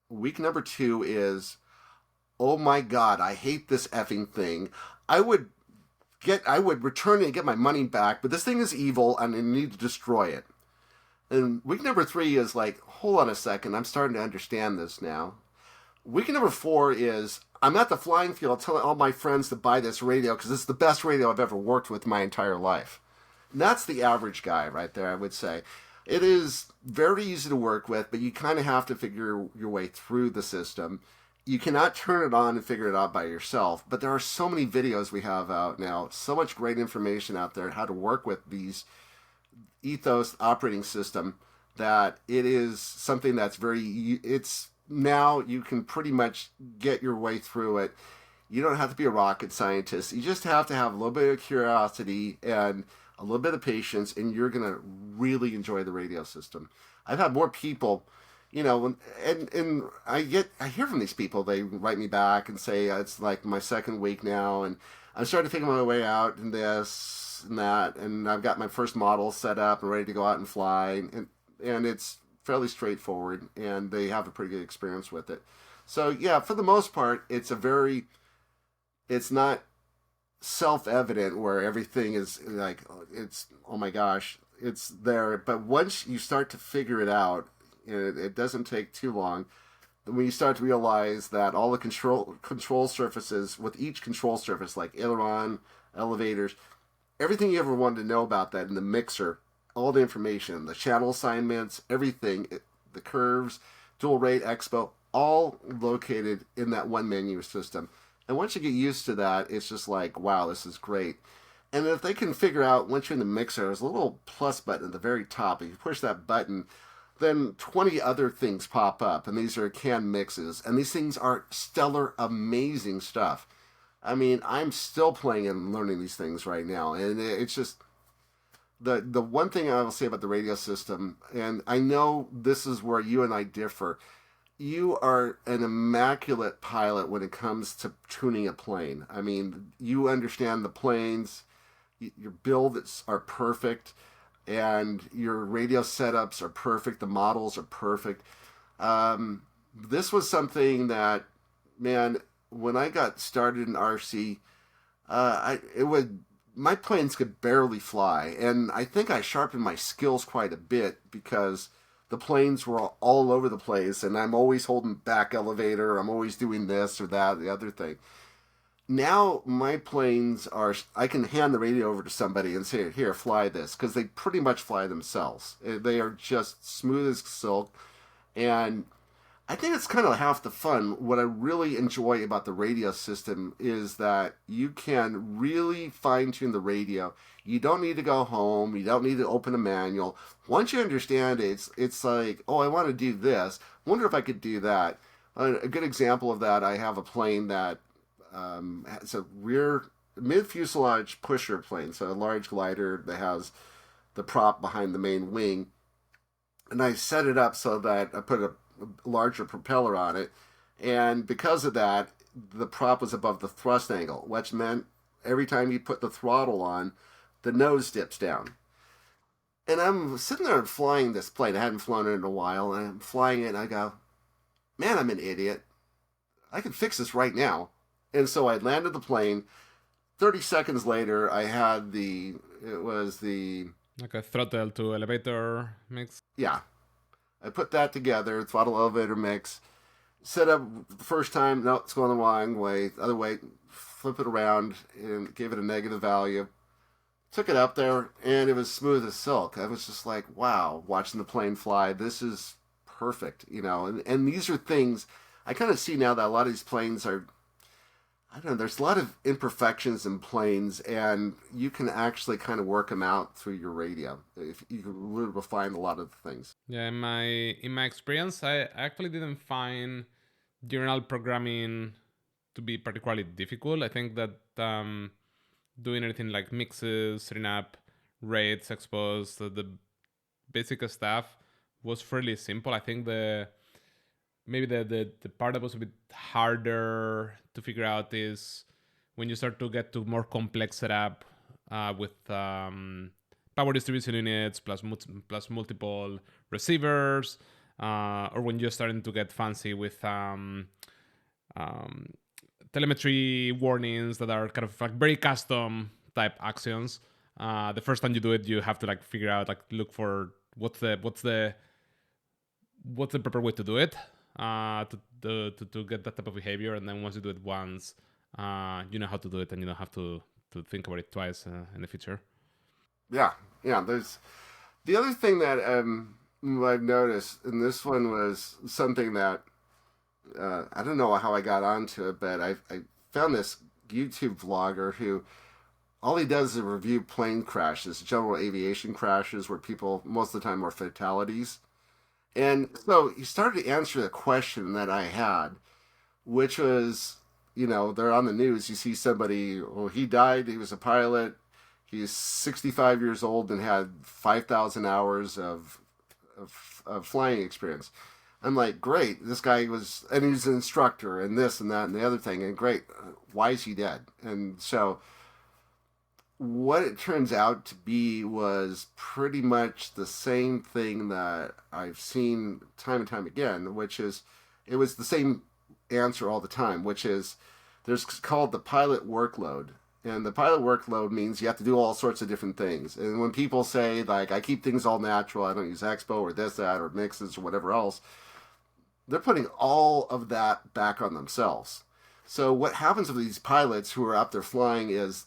Week number 2 is, oh my God, I hate this effing thing. I would return it and get my money back, but this thing is evil, and I need to destroy it. And week number 3 is like, hold on a second, I'm starting to understand this now. Week number 4 is, I'm at the flying field telling all my friends to buy this radio because it's the best radio I've ever worked with my entire life. And that's the average guy right there, I would say. It is very easy to work with, but you kind of have to figure your way through the system. You cannot turn it on and figure it out by yourself, but there are so many videos we have out now, so much great information out there how to work with these Ethos operating system, that it is something that's now you can pretty much get your way through it. You don't have to be a rocket scientist. You just have to have a little bit of curiosity and a little bit of patience, and you're gonna really enjoy the radio system. I've had more people, and I hear from these people. They write me back and say it's like my second week now, and I'm starting to figure my way out in this and that, and I've got my first model set up and ready to go out and fly, and it's fairly straightforward, and they have a pretty good experience with it. So yeah, for the most part, it's not self-evident where everything is like it's oh my gosh it's there, but once you start to figure it out, it doesn't take too long when you start to realize that all the control surfaces with each control surface like aileron, elevators, everything you ever wanted to know about that in the mixer, all the information, the channel assignments, everything, the curves, dual rate, expo, all located in that one menu system. And once you get used to that, it's just like, wow, this is great. And if they can figure out, once you're in the mixer, there's a little plus button at the very top. If you push that button, then 20 other things pop up. And these are canned mixes. And these things are stellar, amazing stuff. I mean, I'm still playing and learning these things right now. And it's just, the one thing I will say about the radio system, and I know this is where you and I differ, you are an immaculate pilot when it comes to tuning a plane. I mean, you understand the planes, your builds are perfect, and your radio setups are perfect, the models are perfect. This was something that, man, when I got started in RC, my planes could barely fly, and I think I sharpened my skills quite a bit because the planes were all over the place, and I'm always holding back elevator, I'm always doing this or that, the other thing. Now my planes I can hand the radio over to somebody and say, here, fly this, because they pretty much fly themselves. They are just smooth as silk, and I think it's kind of half the fun. What I really enjoy about the radio system is that you can really fine-tune the radio. You don't need to go home. You don't need to open a manual. Once you understand it, it's like, oh, I want to do this. Wonder if I could do that. A good example of that, I have a plane that it's a rear mid-fuselage pusher plane, so a large glider that has the prop behind the main wing. And I set it up so that I put a larger propeller on it, and because of that, the prop was above the thrust angle, which meant every time you put the throttle on, the nose dips down. And I'm sitting there flying this plane. I hadn't flown it in a while, and I'm flying it, and I go, man, I'm an idiot. I can fix this right now. And so I landed the plane. 30 seconds later, I had it was the... like a throttle to elevator mix? Yeah. I put that together, throttle elevator mix, set up the first time, no, it's going the wrong way, the other way, flip it around, and gave it a negative value. Took it up there, and it was smooth as silk. I was just like, wow, watching the plane fly, this is perfect, And these are things, I kind of see now that a lot of these planes are, I don't know, there's a lot of imperfections in planes, and you can actually kind of work them out through your radio. If you can really refine a lot of things. Yeah, in my experience, I actually didn't find general programming to be particularly difficult. I think that doing anything like mixes, setting up rates, expos, the basic stuff was fairly simple. I think maybe the part that was a bit harder to figure out is when you start to get to more complex setup with power distribution units plus multiple receivers, or when you're starting to get fancy with telemetry warnings that are kind of like very custom type actions. The first time you do it, you have to like figure out, like look for what's the proper way to do it. To get that type of behavior, and then once you do it once, you know how to do it, and you don't have to think about it twice in the future. Yeah. There's the other thing that I've noticed, and this one was something that I don't know how I got onto it, but I found this YouTube vlogger who all he does is review plane crashes, general aviation crashes, where people most of the time are fatalities. And so he started to answer the question that I had, which was, they're on the news. You see somebody, well, he died, he was a pilot, he's 65 years old and had 5,000 hours of flying experience. I'm like, great, this guy was, and he's an instructor, and this and that and the other thing, and great, why is he dead? And so what it turns out to be was pretty much the same thing that I've seen time and time again, which is it was the same answer all the time, which is there's called the pilot workload. And the pilot workload means you have to do all sorts of different things. And when people say, like, I keep things all natural, I don't use Expo or this, that, or mixes or whatever else, they're putting all of that back on themselves. So what happens with these pilots who are out there flying is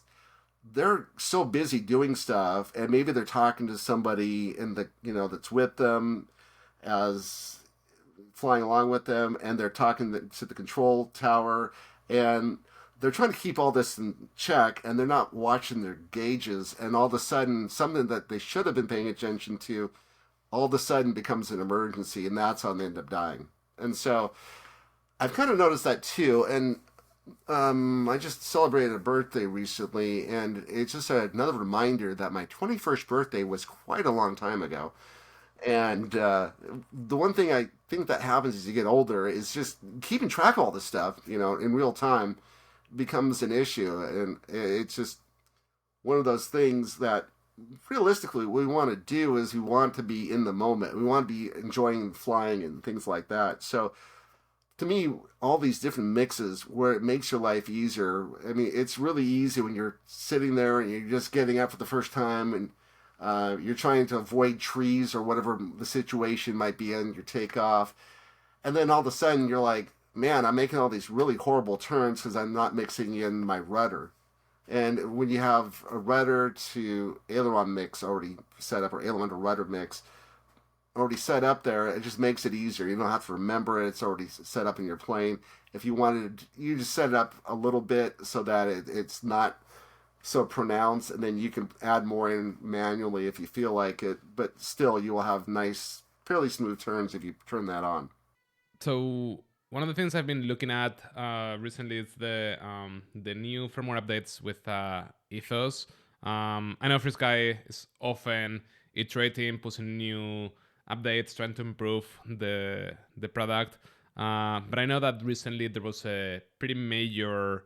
they're so busy doing stuff, and maybe they're talking to somebody in the that's with them as flying along with them, and they're talking to the control tower, and they're trying to keep all this in check, and they're not watching their gauges, and all of a sudden something that they should have been paying attention to all of a sudden becomes an emergency, and that's how they end up dying. And so I've kind of noticed that too. And I just celebrated a birthday recently, and it's just another reminder that my 21st birthday was quite a long time ago. And the one thing I think that happens as you get older is just keeping track of all this stuff, in real time becomes an issue. And it's just one of those things that realistically what we want to do is we want to be in the moment. We want to be enjoying flying and things like that. So to me, all these different mixes where it makes your life easier. I mean, it's really easy when you're sitting there and you're just getting up for the first time, and you're trying to avoid trees or whatever the situation might be in your takeoff. And then all of a sudden you're like, man, I'm making all these really horrible turns because I'm not mixing in my rudder. And when you have a rudder to aileron mix already set up, or aileron to rudder mix already set up there, it just makes it easier. You don't have to remember it. It's already set up in your plane. If you wanted, you just set it up a little bit so that it's not so pronounced, and then you can add more in manually if you feel like it. But still, you will have nice, fairly smooth turns if you turn that on. So one of the things I've been looking at recently is the new firmware updates with Ethos. I know FrSky is often iterating, pushing new updates, trying to improve the product. But I know that recently there was a pretty major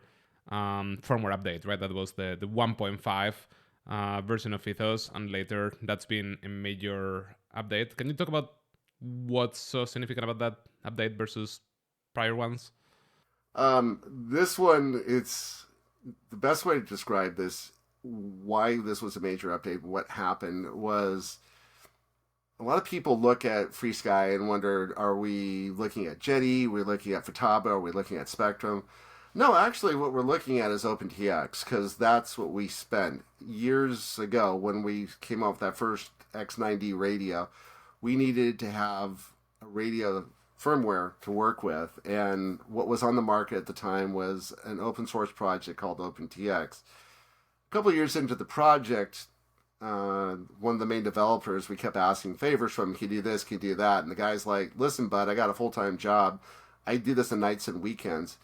firmware update, right? That was the 1.5 version of Ethos, and later that's been a major update. Can you talk about what's so significant about that update versus prior ones? This one, it's the best way to describe this, why this was a major update, what happened was a lot of people look at FrSky and wonder, are we looking at Jetty? We're looking at Futaba? Are we looking at Spectrum? No, actually what we're looking at is OpenTX, because that's what we spent years ago when we came up with that first X90 radio. We needed to have a radio firmware to work with, and what was on the market at the time was an open source project called OpenTX. A couple of years into the project, one of the main developers, we kept asking favors from him. Can you do this? Can you do that? And the guy's like, listen, bud, I got a full-time job. I do this on nights and weekends.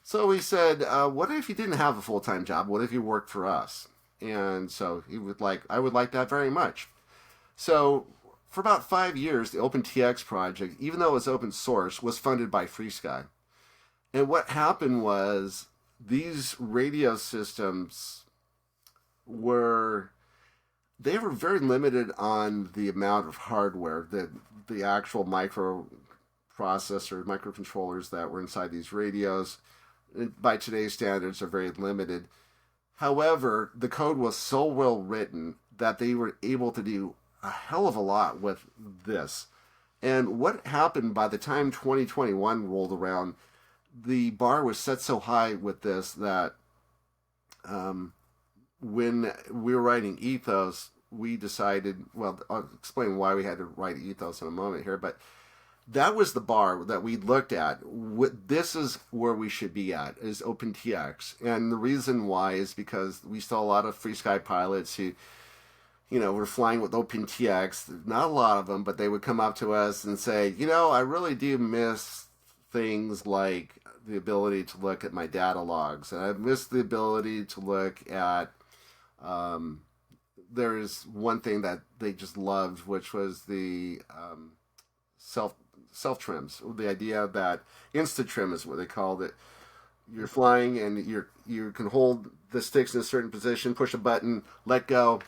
So we said, what if you didn't have a full-time job? What if you worked for us? And so he would like, I would like that very much. So for about 5 years, the OpenTX project, even though it was open source, was funded by FrSky. And what happened was these radio systems were very limited on the amount of hardware, the actual microcontrollers that were inside these radios, by today's standards, are very limited. However, the code was so well written that they were able to do a hell of a lot with this. And what happened by the time 2021 rolled around, the bar was set so high with this that when we were writing Ethos, we decided, well, I'll explain why we had to write Ethos in a moment here, but that was the bar that we looked at. This is where we should be at, is OpenTX. And the reason why is because we saw a lot of FrSky pilots who, were flying with OpenTX. Not a lot of them, but they would come up to us and say, I really do miss things like the ability to look at my data logs, and I've missed the ability to look at. There's one thing that they just loved, which was the self trims. The idea that instant trim is what they called it. You're flying and you can hold the sticks in a certain position, push a button, let go,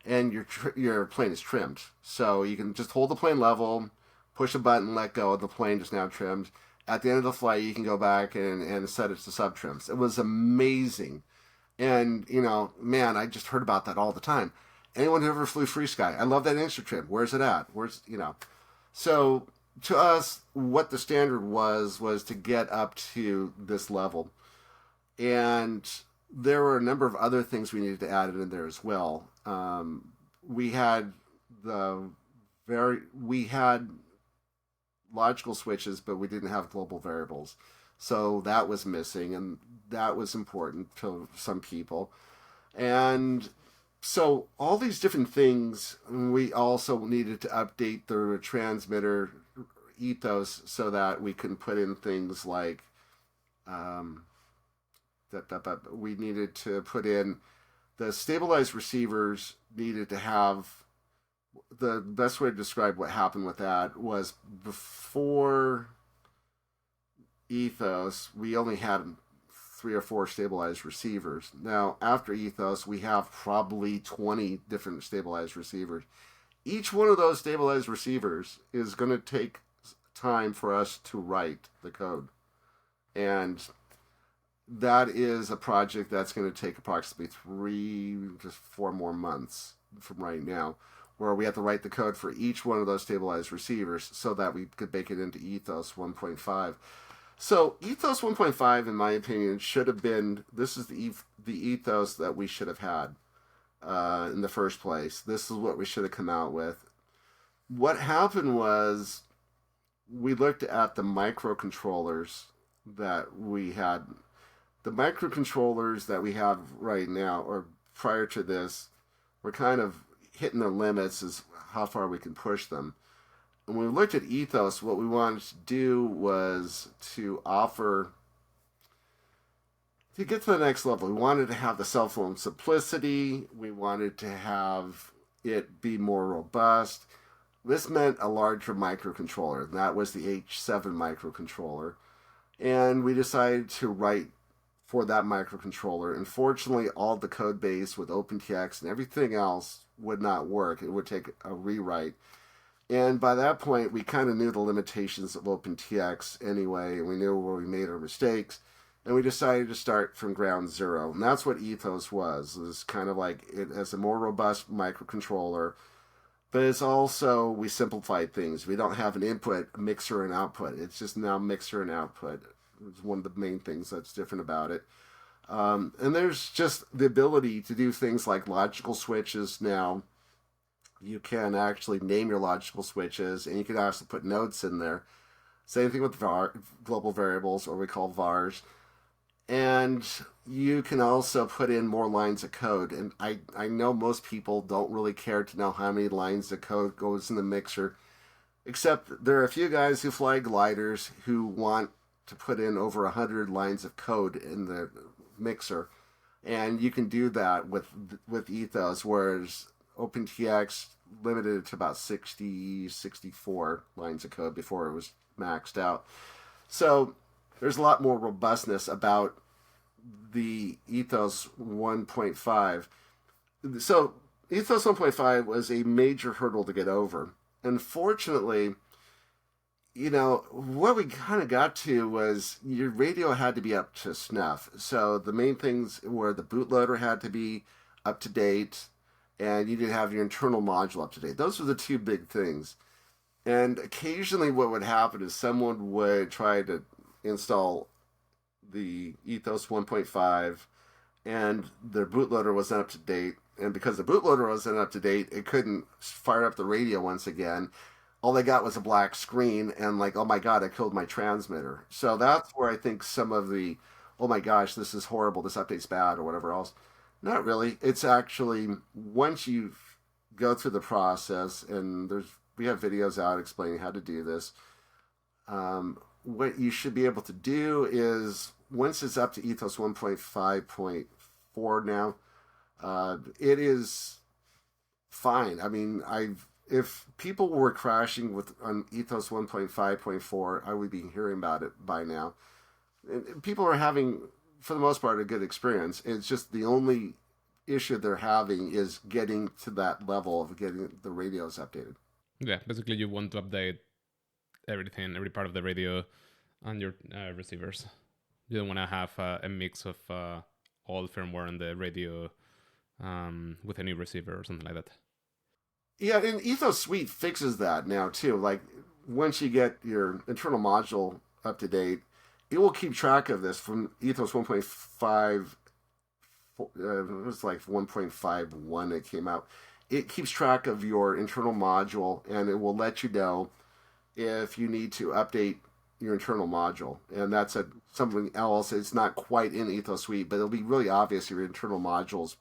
and your plane is trimmed. So you can just hold the plane level, push a button, let go, the plane is now trimmed. At the end of the flight, you can go back and set it to sub trims. It was amazing. And, man, I just heard about that all the time. Anyone who ever flew FrSky, I love that instant trim. Where's it at? So to us, what the standard was to get up to this level. And there were a number of other things we needed to add in there as well. We had logical switches, but we didn't have global variables. So that was missing, and that was important to some people. And so all these different things, we also needed to update the transmitter Ethos so that we can put in things like we needed to put in the stabilized receivers needed to have. The best way to describe what happened with that was before Ethos, we only had 3 or 4 stabilized receivers. Now, after Ethos, we have probably 20 different stabilized receivers. Each one of those stabilized receivers is going to take time for us to write the code. And that is a project that's going to take approximately 3 to 4 more months from right now, where we have to write the code for each one of those stabilized receivers so that we could bake it into Ethos 1.5. So Ethos 1.5, in my opinion, should have been, this is the Ethos that we should have had in the first place. This is what we should have come out with. What happened was we looked at the microcontrollers that we had. The microcontrollers that we have right now, or prior to this, were kind of hitting their limits as how far we can push them. And when we looked at Ethos, what we wanted to do was to get to the next level. We wanted to have the cell phone simplicity. We wanted to have it be more robust. This meant a larger microcontroller, and that was the H7 microcontroller. And we decided to write for that microcontroller. Unfortunately, all the code base with OpenTX and everything else would not work. It would take a rewrite. And by that point, we kind of knew the limitations of OpenTX anyway, and we knew where we made our mistakes, and we decided to start from ground zero. And that's what Ethos was. It was kind of like it as a more robust microcontroller, but it's also, we simplified things. We don't have an input, a mixer, and output. It's just now mixer and output. It's one of the main things that's different about it. And there's just the ability to do things like logical switches now. You can actually name your logical switches, and you can actually put nodes in there. Same thing with global variables, or we call vars. And you can also put in more lines of code. And I know most people don't really care to know how many lines of code goes in the mixer, except there are a few guys who fly gliders who want to put in over 100 lines of code in the mixer. And you can do that with Ethos, whereas OpenTX limited it to about 64 lines of code before it was maxed out. So there's a lot more robustness about the Ethos 1.5. So Ethos 1.5 was a major hurdle to get over. Unfortunately, what we kind of got to was your radio had to be up to snuff. So the main things were the bootloader had to be up to date, and you did have your internal module up to date. Those were the two big things. And occasionally what would happen is someone would try to install the Ethos 1.5 and their bootloader wasn't up to date. And because the bootloader wasn't up to date, it couldn't fire up the radio once again. All they got was a black screen and like, oh my God, I killed my transmitter. So that's where I think some of the, oh my gosh, this is horrible, this update's bad, or whatever else. Not really. It's actually, once you go through the process, and we have videos out explaining how to do this, what you should be able to do is, once it's up to Ethos 1.5.4 now, it is fine. I mean, if people were crashing on Ethos 1.5.4, I would be hearing about it by now. And people are having, for the most part, a good experience. It's just the only issue they're having is getting to that level of getting the radios updated. Yeah, basically you want to update everything, every part of the radio and your receivers. You don't want to have a mix of all firmware on the radio with a new receiver or something like that. Yeah, and Ethos Suite fixes that now too. Like, once you get your internal module up to date, it will keep track of this from Ethos 1.5. It was like 1.51 that came out. It keeps track of your internal module, and it will let you know if you need to update your internal module. And that's something else. It's not quite in Ethos Suite, but it'll be really obvious if your internal module's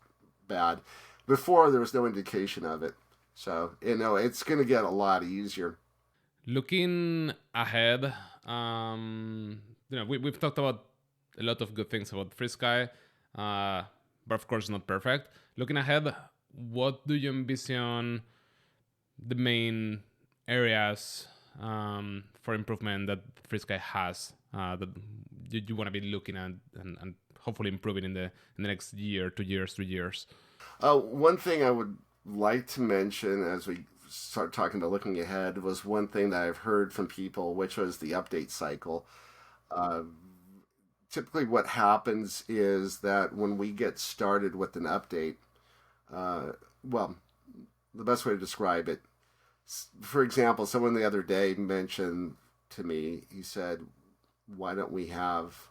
bad. Before, there was no indication of it. So, it's going to get a lot easier. Looking ahead, we've talked about a lot of good things about FrSky, but of course not perfect. Looking ahead, what do you envision the main areas for improvement that FrSky has that you want to be looking at and hopefully improving in the next year, 2 years, 3 years? One thing I would like to mention as we start talking about looking ahead was one thing that I've heard from people, which was the update cycle. Typically what happens is that when we get started with an update, well, the best way to describe it, for example, someone the other day mentioned to me, he said, why don't we have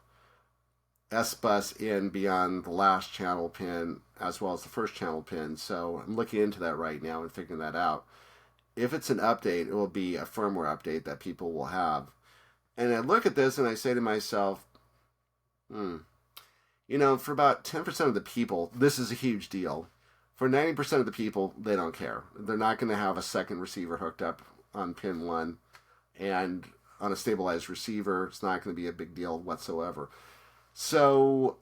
S-Bus in beyond the last channel pin as well as the first channel pin? So I'm looking into that right now and figuring that out. If it's an update, it will be a firmware update that people will have. And I look at this and I say to myself, for about 10% of the people, this is a huge deal. For 90% of the people, they don't care. They're not going to have a second receiver hooked up on pin 1. And on a stabilized receiver, it's not going to be a big deal whatsoever. So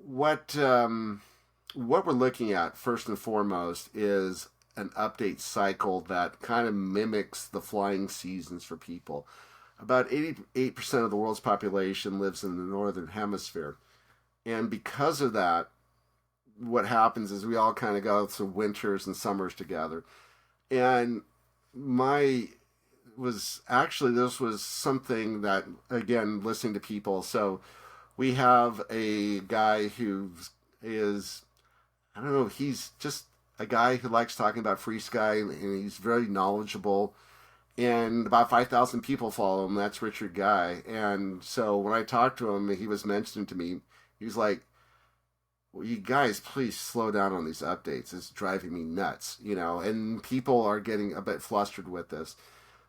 what we're looking at first and foremost is an update cycle that kind of mimics the flying seasons for people. About 88% of the world's population lives in the northern hemisphere. And because of that, what happens is we all kind of go through winters and summers together. And this was something that, again, listening to people. So we have a guy who is, I don't know, he's just a guy who likes talking about FrSky, and he's very knowledgeable. And about 5,000 people follow him. That's Richard Guy. And so when I talked to him, he was mentioning to me, he was like, well, you guys, please slow down on these updates. It's driving me nuts, and people are getting a bit flustered with this.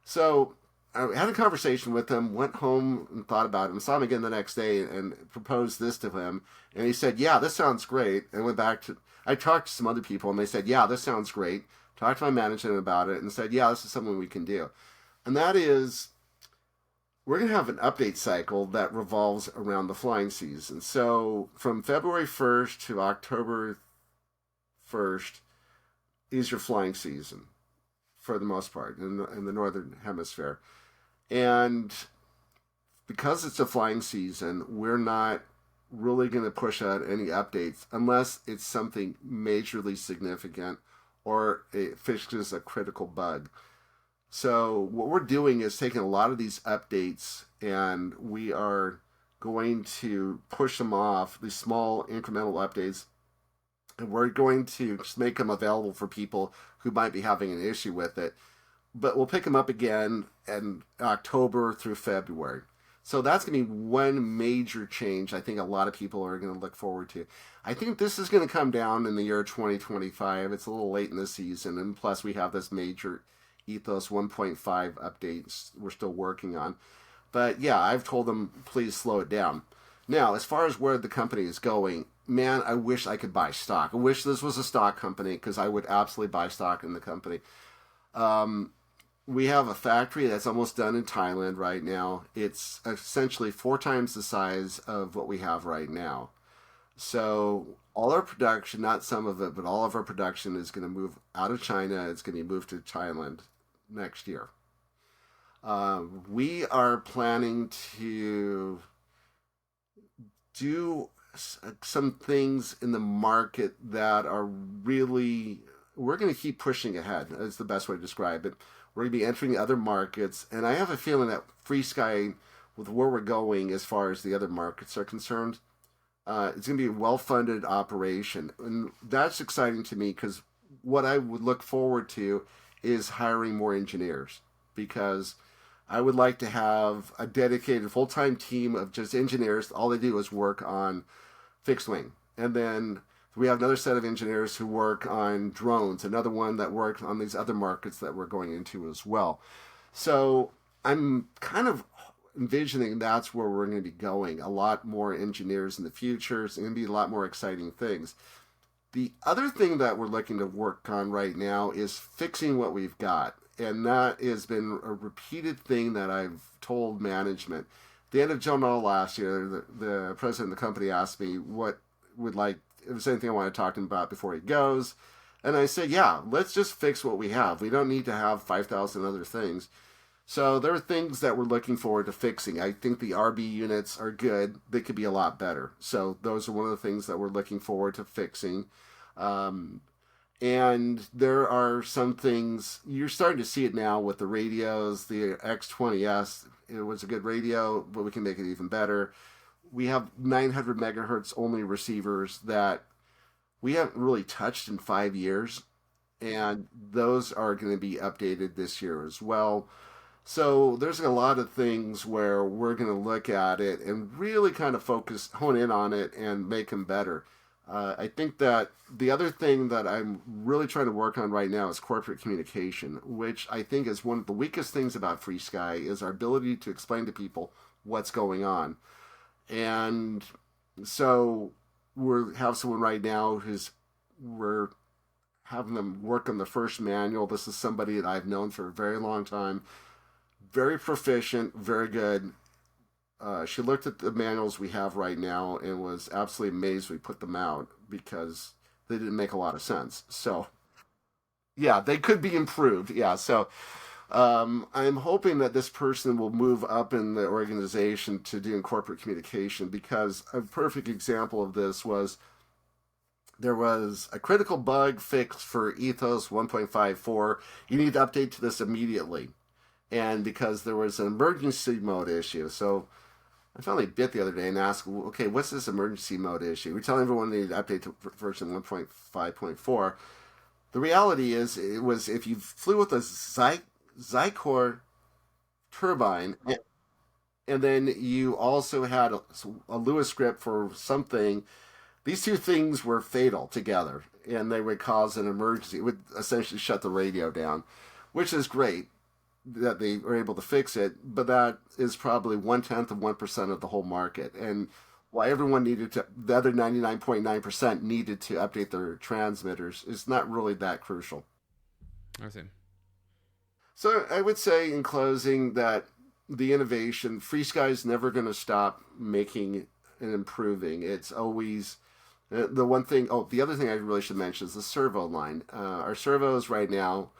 So I had a conversation with him, went home and thought about it, and saw him again the next day and proposed this to him. And he said, yeah, this sounds great. And I talked to some other people, and they said, yeah, this sounds great. Talked to my management about it and said, yeah, this is something we can do. And that is, we're going to have an update cycle that revolves around the flying season. So from February 1st to October 1st is your flying season for the most part in the northern hemisphere. And because it's a flying season, we're not really going to push out any updates unless it's something majorly significant or it fixes a critical bug. So what we're doing is taking a lot of these updates and we are going to push them off, these small incremental updates, and we're going to just make them available for people who might be having an issue with it. But we'll pick them up again in October through February. So that's going to be one major change I think a lot of people are going to look forward to. I think this is going to come down in the year 2025. It's a little late in the season, and plus we have this major Ethos 1.5 updates we're still working on. But yeah, I've told them, please slow it down. Now, as far as where the company is going, man, I wish I could buy stock. I wish this was a stock company because I would absolutely buy stock in the company. we have a factory that's almost done in Thailand right now. It's essentially 4 times the size of what we have right now. So all our production, not some of it, but all of our production is going to move out of China. It's going to be moved to Thailand next year. We are planning to do some things in the market that are really, we're going to keep pushing ahead. That's the best way to describe it. We're going to be entering other markets, and I have a feeling that FrSky, with where we're going as far as the other markets are concerned, it's going to be a well-funded operation, and that's exciting to me because what I would look forward to is hiring more engineers because I would like to have a dedicated full-time team of just engineers. All they do is work on fixed wing, and then we have another set of engineers who work on drones, another one that works on these other markets that we're going into as well. So I'm kind of envisioning that's where we're going to be going. A lot more engineers in the future. It's going to be a lot more exciting things. The other thing that we're looking to work on right now is fixing what we've got. And that has been a repeated thing that I've told management. At the end of July last year, the president of the company asked me what would like, if there's anything I want to talk to him about before he goes. And I said, yeah, let's just fix what we have. We don't need to have 5,000 other things. So there are things that we're looking forward to fixing. I think the RB units are good. They could be a lot better. So those are one of the things that we're looking forward to fixing. And there are some things, you're starting to see it now with the radios, the X20RS. It was a good radio, but we can make it even better. We have 900 megahertz only receivers that we haven't really touched in 5 years. And those are going to be updated this year as well. So there's a lot of things where we're going to look at it and really kind of hone in on it and make them better. I think that the other thing that I'm really trying to work on right now is corporate communication, which I think is one of the weakest things about FrSky is our ability to explain to people what's going on. And so we have someone right now we're having them work on the first manual. This is somebody that I've known for a very long time. Very proficient, very good. She looked at the manuals we have right now and was absolutely amazed we put them out because they didn't make a lot of sense. So, yeah, they could be improved. Yeah, so I'm hoping that this person will move up in the organization to doing corporate communication because a perfect example of this was there was a critical bug fixed for Ethos 1.54. You need to update to this immediately. And because there was an emergency mode issue. So I finally bit the other day and asked, okay, what's this emergency mode issue? We're telling everyone they need to update to version 1.5.4. The reality is, it was if you flew with a Zycor turbine, and then you also had a Lewis script for something, these two things were fatal together, and they would cause an emergency. It would essentially shut the radio down, which is great that they were able to fix it, but that is probably 1/10 of 1% of the whole market. And why everyone the other 99.9% needed to update their transmitters is not really that crucial. I see. So I would say in closing that the innovation, FrSky is never going to stop making and improving. It's always the one thing. Oh, the other thing I really should mention is the servo line. Our servos right now,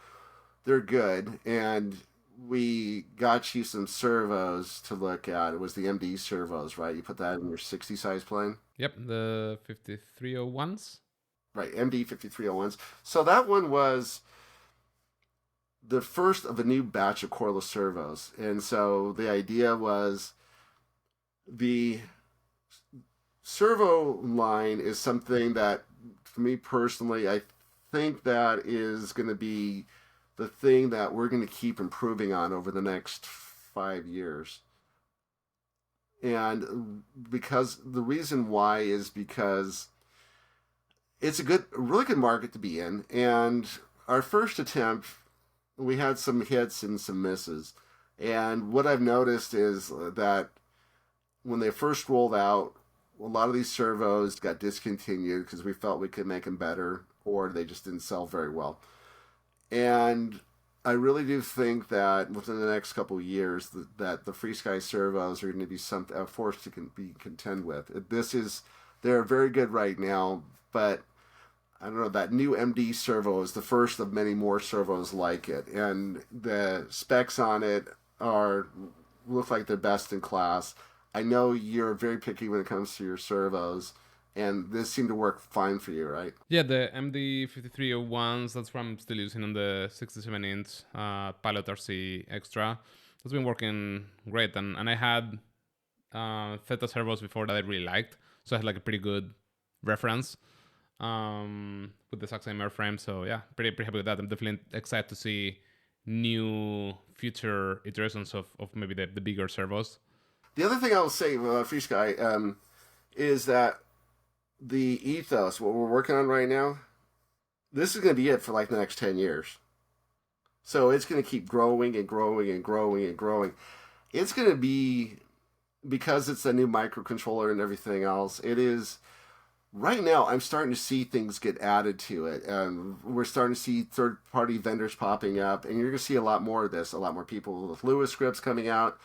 they're good, and we got you some servos to look at. It was the MD servos, right? You put that in your 60 size plane? Yep, the 5301s. Right, MD 5301s. So that one was the first of a new batch of cordless servos. And so the idea was the servo line is something that, for me personally, I think that is going to be the thing that we're going to keep improving on over the next 5 years. And because the reason why is because it's a really good market to be in. And our first attempt, we had some hits and some misses. And what I've noticed is that when they first rolled out, a lot of these servos got discontinued because we felt we could make them better, or they just didn't sell very well. And I really do think that within the next couple of years that the FrSky servos are going to be a force to be contend with. They're very good right now, but I don't know, that new MD servo is the first of many more servos like it, and the specs on it look like they're best in class. I know you're very picky when it comes to your servos, and this seemed to work fine for you, right? Yeah, the MD5301s, that's what I'm still using on the 67-inch Pilot RC Extra. It's been working great, and I had Theta servos before that I really liked, so I had like a pretty good reference with the exact same airframe. So yeah, pretty happy with that. I'm definitely excited to see new future iterations of maybe the bigger servos. The other thing I will say about FrSky is that the Ethos, what we're working on right now, this is going to be it for like the next 10 years. So it's going to keep growing and growing and growing and growing. It's going to be, because it's a new microcontroller and everything else, it is, right now I'm starting to see things get added to it. We're starting to see third-party vendors popping up, and you're going to see a lot more of this, a lot more people with Lewis scripts coming out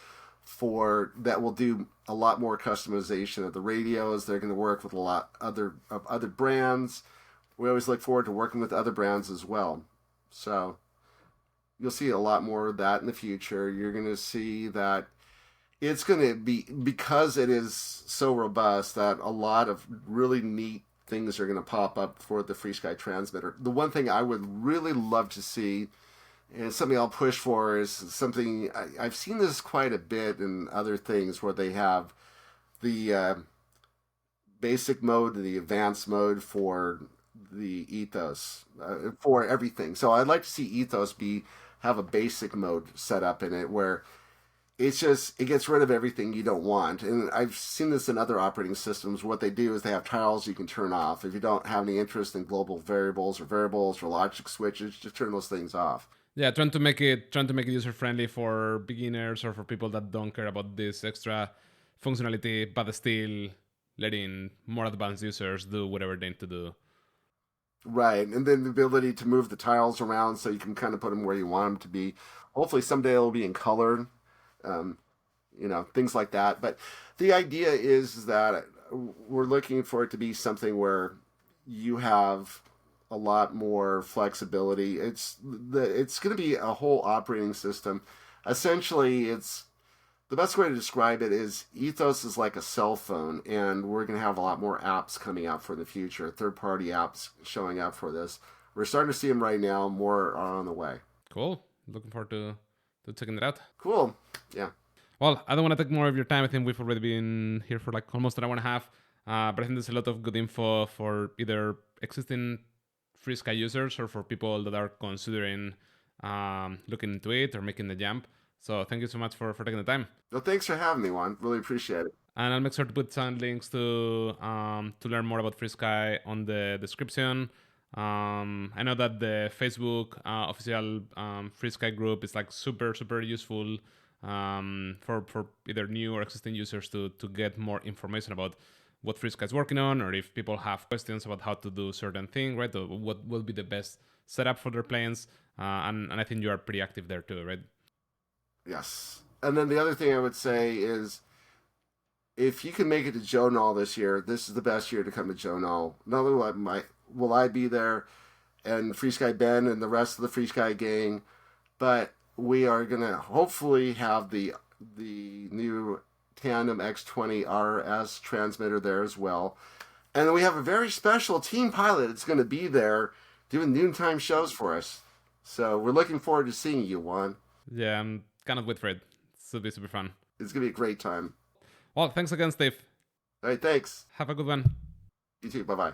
that will do a lot more customization of the radios. They're going to work with a lot of other brands. We always look forward to working with other brands as well. So you'll see a lot more of that in the future. You're going to see that it's going to be, because it is so robust, that a lot of really neat things are going to pop up for the FrSky transmitter. The one thing I would really love to see, and something I'll push for, is something I've seen this quite a bit in other things where they have the basic mode and the advanced mode for the Ethos for everything. So I'd like to see Ethos have a basic mode set up in it where it gets rid of everything you don't want. And I've seen this in other operating systems. What they do is they have tiles you can turn off. If you don't have any interest in global variables or logic switches, just turn those things off. Yeah, trying to make it user friendly for beginners or for people that don't care about this extra functionality, but still letting more advanced users do whatever they need to do. Right, and then the ability to move the tiles around so you can kind of put them where you want them to be. Hopefully someday it'll be in color, things like that. But the idea is that we're looking for it to be something where you have a lot more flexibility. It's going to be a whole operating system. Essentially, the best way to describe it is Ethos is like a cell phone, and we're going to have a lot more apps coming out for the future, third-party apps showing up for this. We're starting to see them right now. More are on the way. Cool. Looking forward to checking it out. Cool. Yeah. Well, I don't want to take more of your time. I think we've already been here for like almost an hour and a half. But I think there's a lot of good info for either existing FrSky users or for people that are considering looking into it or making the jump. So thank you so much for taking the time. Well, thanks for having me, Juan. Really appreciate it. And I'll make sure to put some links to learn more about FrSky on the description. I know that the Facebook official FrSky group is like super, super useful for either new or existing users to get more information about what FrSky is working on, or if people have questions about how to do certain thing, right? Or what will be the best setup for their planes. And I think you are pretty active there too, right? Yes. And then the other thing I would say is, if you can make it to Jonal this year, this is the best year to come to Jonal. Not only will I be there, and FrSky Ben and the rest of the FrSky gang, but we are going to hopefully have the new Tandem X20 RS transmitter there as well. And we have a very special team pilot that's going to be there doing noontime shows for us. So we're looking forward to seeing you, Juan. Yeah, I'm kind of wait for it. This will be super fun. It's going to be a great time. Well, thanks again, Steve. All right, thanks. Have a good one. You too. Bye-bye.